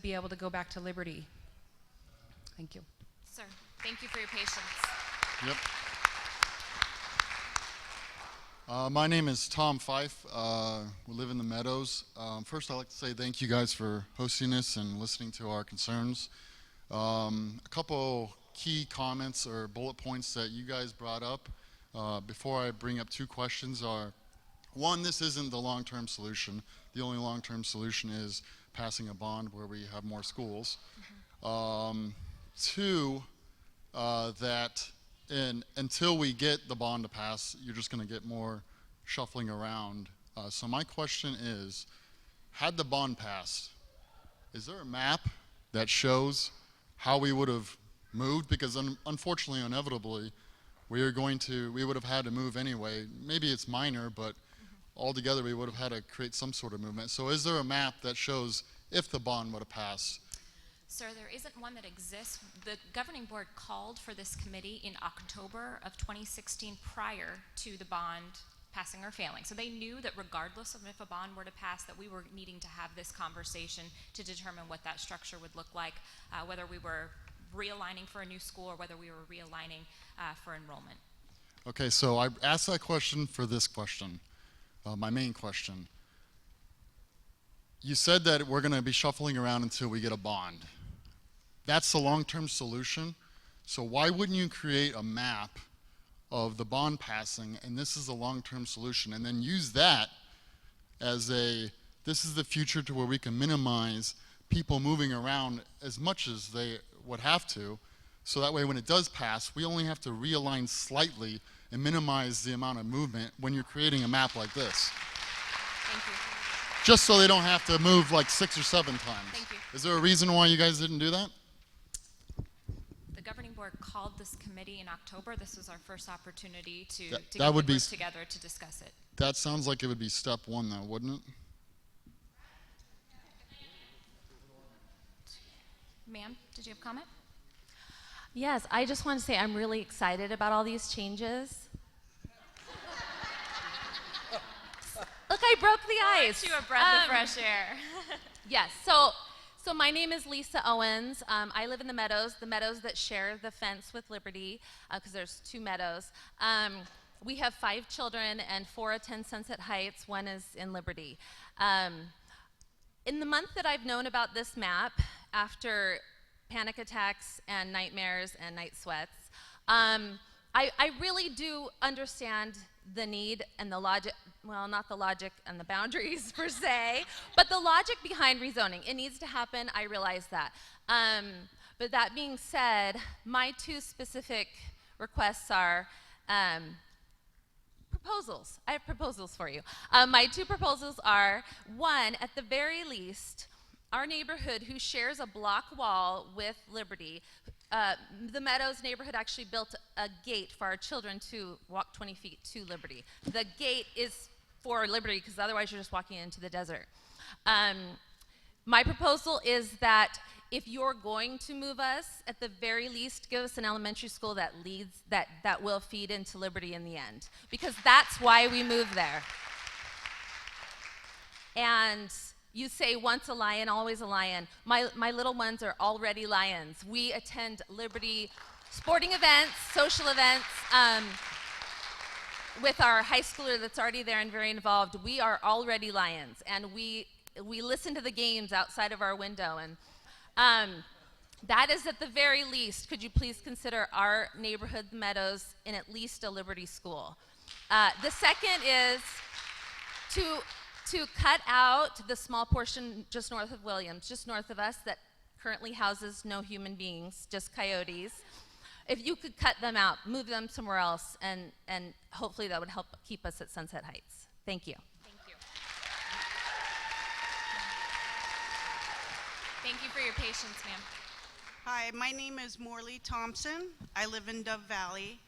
be able to go back to Liberty. Thank you. Sir, thank you for your patience. Yep. My name is Tom Fife. We live in the Meadows. First, I'd like to say thank you guys for hosting this and listening to our concerns. A couple key comments or bullet points that you guys brought up before I bring up 2 questions are, 1, this isn't the long-term solution. The only long-term solution is passing a bond where we have more schools. 2, that until we get the bond to pass, you're just going to get more shuffling around. So my question is, had the bond passed, is there a map that shows how we would have moved? Because unfortunately, inevitably, we would have had to move anyway. Maybe it's minor, but altogether we would have had to create some sort of movement. So is there a map that shows if the bond would have passed? Sir, there isn't one that exists. The governing board called for this committee in October of 2016 prior to the bond passing or failing. So they knew that regardless of if a bond were to pass, that we were needing to have this conversation to determine what that structure would look like, whether we were realigning for a new school or whether we were realigning for enrollment. Okay, so I asked that question for this question, my main question. You said that we're going to be shuffling around until we get a bond. That's the long-term solution. So why wouldn't you create a map of the bond passing, and this is the long-term solution, and then use that as this is the future to where we can minimize people moving around as much as they would have to, so that way when it does pass, we only have to realign slightly and minimize the amount of movement when you're creating a map like this. Thank you. Just so they don't have to move like 6 or 7 times. Thank you. Is there a reason why you guys didn't do that? The governing board called this committee in October. This was our first opportunity to That get would the be group together to discuss it. That sounds like it would be step 1 though, wouldn't it? Ma'am, did you have a comment? Yes, I just want to say I'm really excited about all these changes. Look, I broke the ice. You a breath of fresh air. Yes, so my name is Lisa Owens. I live in the meadows that share the fence with Liberty, because there's 2 meadows. We have 5 children, and 4 attend Sunset Heights, 1 is in Liberty. In the month that I've known about this map, after panic attacks and nightmares and night sweats, I really do understand the need and the logic, well, not the logic and the boundaries per se, but the logic behind rezoning. It needs to happen, I realize that. But that being said, my 2 specific requests are proposals. I have proposals for you. My 2 proposals are, 1, at the very least, our neighborhood, who shares a block wall with Liberty, the Meadows neighborhood actually built a gate for our children to walk 20 feet to Liberty. The gate is for Liberty because otherwise you're just walking into the desert. My proposal is that if you're going to move us, at the very least, give us an elementary school that leads, that will feed into Liberty in the end, because that's why we moved there. And you say once a lion, always a lion. My little ones are already lions. We attend Liberty sporting events, social events, with our high schooler that's already there and very involved. We are already lions, and we listen to the games outside of our window. And that is at the very least. Could you please consider our neighborhood, the Meadows, in at least a Liberty school? The second is to cut out the small portion just north of Williams, just north of us, that currently houses no human beings, just coyotes. If you could cut them out, move them somewhere else, and hopefully that would help keep us at Sunset Heights. Thank you. Thank you. Thank you for your patience, ma'am. Hi, my name is Morley Thompson. I live in Dove Valley.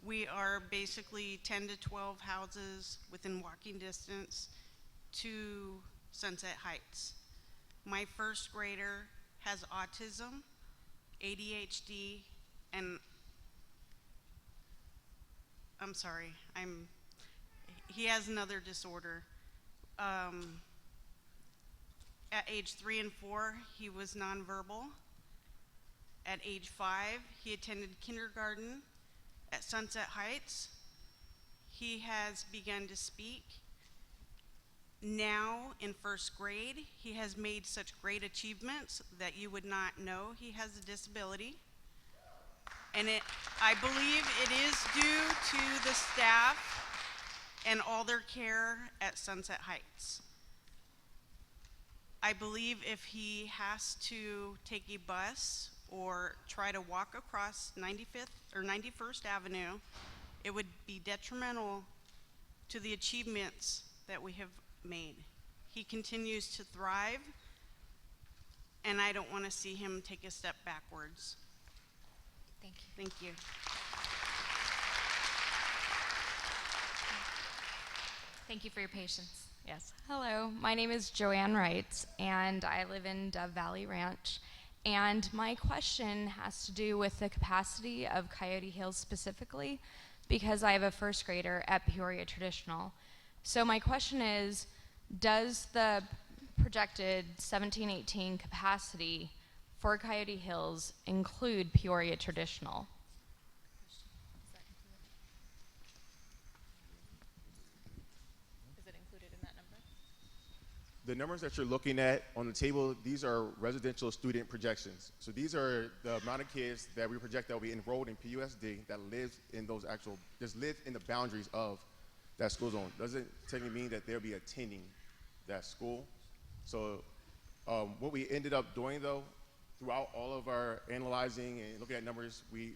We are basically 10 to 12 houses within walking distance to Sunset Heights. My first grader has autism, ADHD, and I'm sorry, he has another disorder. At age 3 and 4, he was nonverbal. At age 5, he attended kindergarten at Sunset Heights. He has begun to speak. Now, in first grade, he has made such great achievements that you would not know he has a disability. And I believe it is due to the staff and all their care at Sunset Heights. I believe if he has to take a bus or try to walk across 95th or 91st Avenue, it would be detrimental to the achievements that we have made. He continues to thrive, and I don't want to see him take a step backwards. Thank you. Thank you. Thank you for your patience. Yes. Hello, my name is Joanne Wright, and I live in Dove Valley Ranch. And my question has to do with the capacity of Coyote Hills specifically, because I have a first grader at Peoria Traditional. So my question is, does the projected 17-18 capacity for Coyote Hills include Peoria Traditional? Is it included in that number? The numbers that you're looking at on the table, these are residential student projections. So these are the amount of kids that we project that will be enrolled in PUSD that live in those actual, just live in the boundaries of that school zone. Doesn't technically mean that they'll be attending that school. So what we ended up doing though, throughout all of our analyzing and looking at numbers, we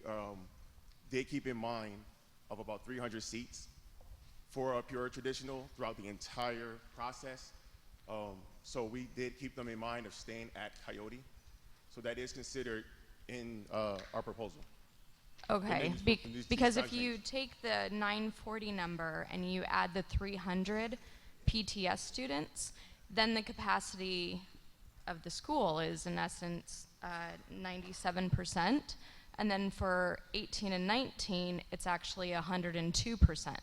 did keep in mind of about 300 seats for a Peoria Traditional throughout the entire process. So we did keep them in mind of staying at Coyote. So that is considered in our proposal. Okay, because if you take the 940 number and you add the 300 PTS students, then the capacity of the school is in essence 97%. And then for 18 and 19, it's actually 102%.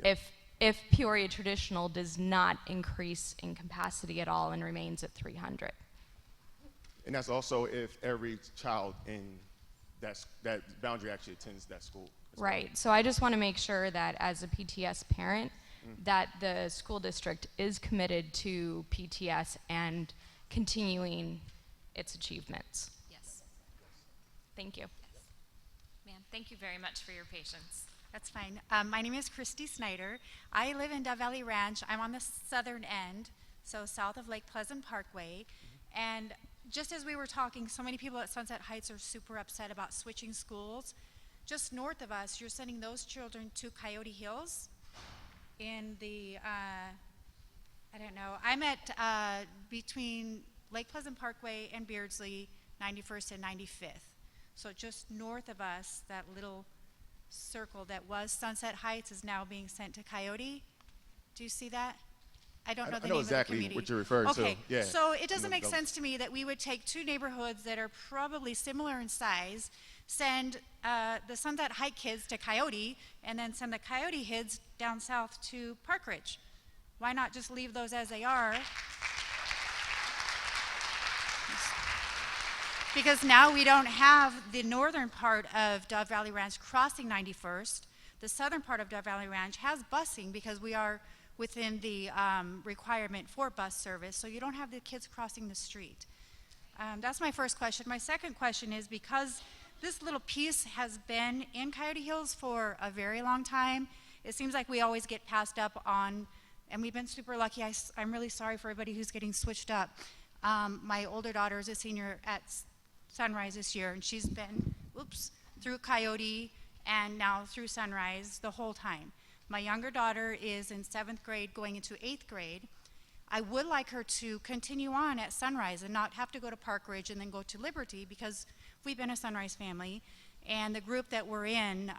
Yep. If Peoria Traditional does not increase in capacity at all and remains at 300. And that's also if every child in that boundary actually attends that school. Right, so I just want to make sure that as a PTS parent, that the school district is committed to PTS and continuing its achievements. Yes. Thank you. Yes. Ma'am, thank you very much for your patience. That's fine. My name is Christy Snyder. I live in Dove Valley Ranch. I'm on the southern end, so south of Lake Pleasant Parkway. And just as we were talking, so many people at Sunset Heights are super upset about switching schools. Just north of us, you're sending those children to Coyote Hills in the, I don't know, I'm at between Lake Pleasant Parkway and Beardsley, 91st and 95th. So just north of us, that little circle that was Sunset Heights is now being sent to Coyote. Do you see that? I don't know the I name know of the exactly committee. what you're referring to. Okay, Yeah. so it doesn't You know, make the- sense to me that we would take two neighborhoods that are probably similar in size, send the Sunset Heights kids to Coyote, and then send the Coyote kids down south to Park Ridge. Why not just leave those as they are? Because now we don't have the northern part of Dove Valley Ranch crossing 91st. The southern part of Dove Valley Ranch has busing because we are within the requirement for bus service, so you don't have the kids crossing the street. That's my first question. My second question is, because this little piece has been in Coyote Hills for a very long time, it seems like we always get passed up on, and we've been super lucky. I'm really sorry for everybody who's getting switched up. My older daughter is a senior at Sunrise this year, and she's been, through Coyote and now through Sunrise the whole time. My younger daughter is in 7th grade going into 8th grade. I would like her to continue on at Sunrise and not have to go to Park Ridge and then go to Liberty, because we've been a Sunrise family. And the group that we're in,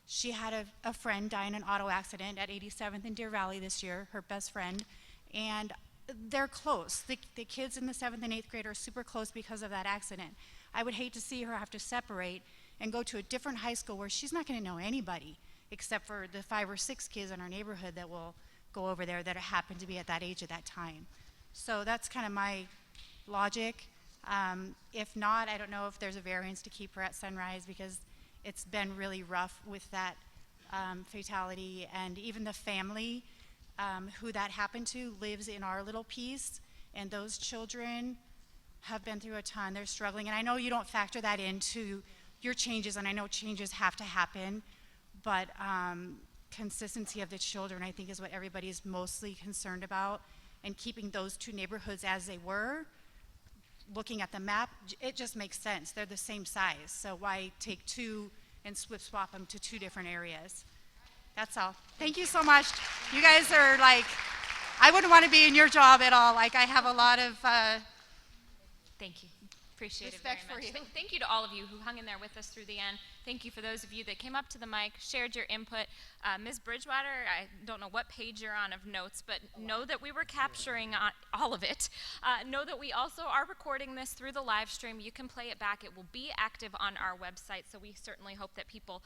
she had a friend die in an auto accident at 87th in Deer Valley this year, her best friend. And they're close. The kids in the 7th and 8th grade are super close because of that accident. I would hate to see her have to separate and go to a different high school where she's not going to know anybody except for the 5 or 6 kids in our neighborhood that will go over there that happen to be at that age at that time. So that's kind of my logic. If not, I don't know if there's a variance to keep her at Sunrise, because it's been really rough with that fatality, and even the family who that happened to lives in our little piece, and those children have been through a ton. They're struggling, and I know you don't factor that into your changes, and I know changes have to happen, but consistency of the children, I think, is what everybody's mostly concerned about, and keeping those two neighborhoods as they were. Looking at the map, it just makes sense. They're the same size, so why take two and swap them to two different areas? That's all. Thank you so much. You guys are like, I wouldn't want to be in your job at all. Like, I have a lot of Thank you. Appreciate respect it very for much. you. Thank you to all of you who hung in there with us through the end. Thank you for those of you that came up to the mic, shared your input. Ms. Bridgewater, I don't know what page you're on of notes, but know that we were capturing all of it. Know that we also are recording this through the live stream. You can play it back. It will be active on our website, so we certainly hope that people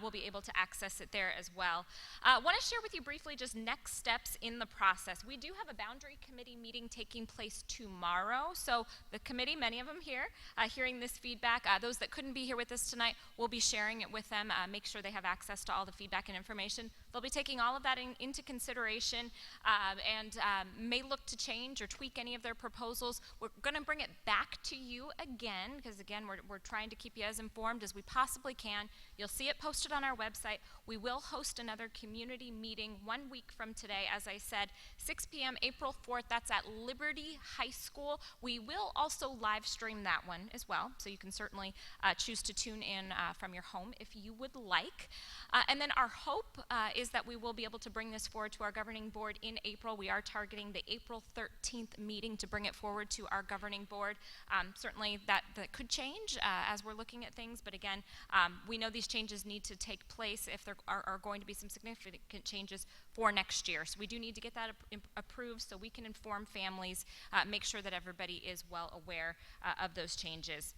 will be able to access it there as well. I want to share with you briefly just next steps in the process. We do have a boundary committee meeting taking place tomorrow, so the committee, many of them here, hearing this feedback, those that couldn't be here with us tonight, we'll be sharing it with them, make sure they have access to all the feedback and information. They'll be taking all of that into consideration and may look to change or tweak any of their proposals. We're going to bring it back to you again, because again, we're trying to keep you as informed as we possibly can. You'll see it posted on our website. We will host another community meeting 1 week from today, as I said, 6 p.m. April 4th. That's at Liberty High School. We will also live stream that one as well, so you can certainly choose to tune in from your home if you would like. And then our hope is that we will be able to bring this forward to our governing board in April. We are targeting the April 13th meeting to bring it forward to our governing board. Certainly that could change as we're looking at things, but again, we know these changes need to take place if there are going to be some significant changes for next year. So we do need to get that approved so we can inform families, make sure that everybody is well aware of those changes.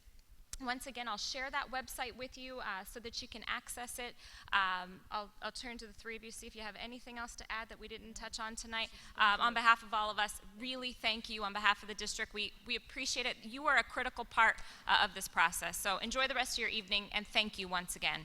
Once again, I'll share that website with you so that you can access it. I'll turn to the three of you, see if you have anything else to add that we didn't touch on tonight. On behalf of all of us, really thank you on behalf of the district. We appreciate it. You are a critical part of this process. So enjoy the rest of your evening, and thank you once again.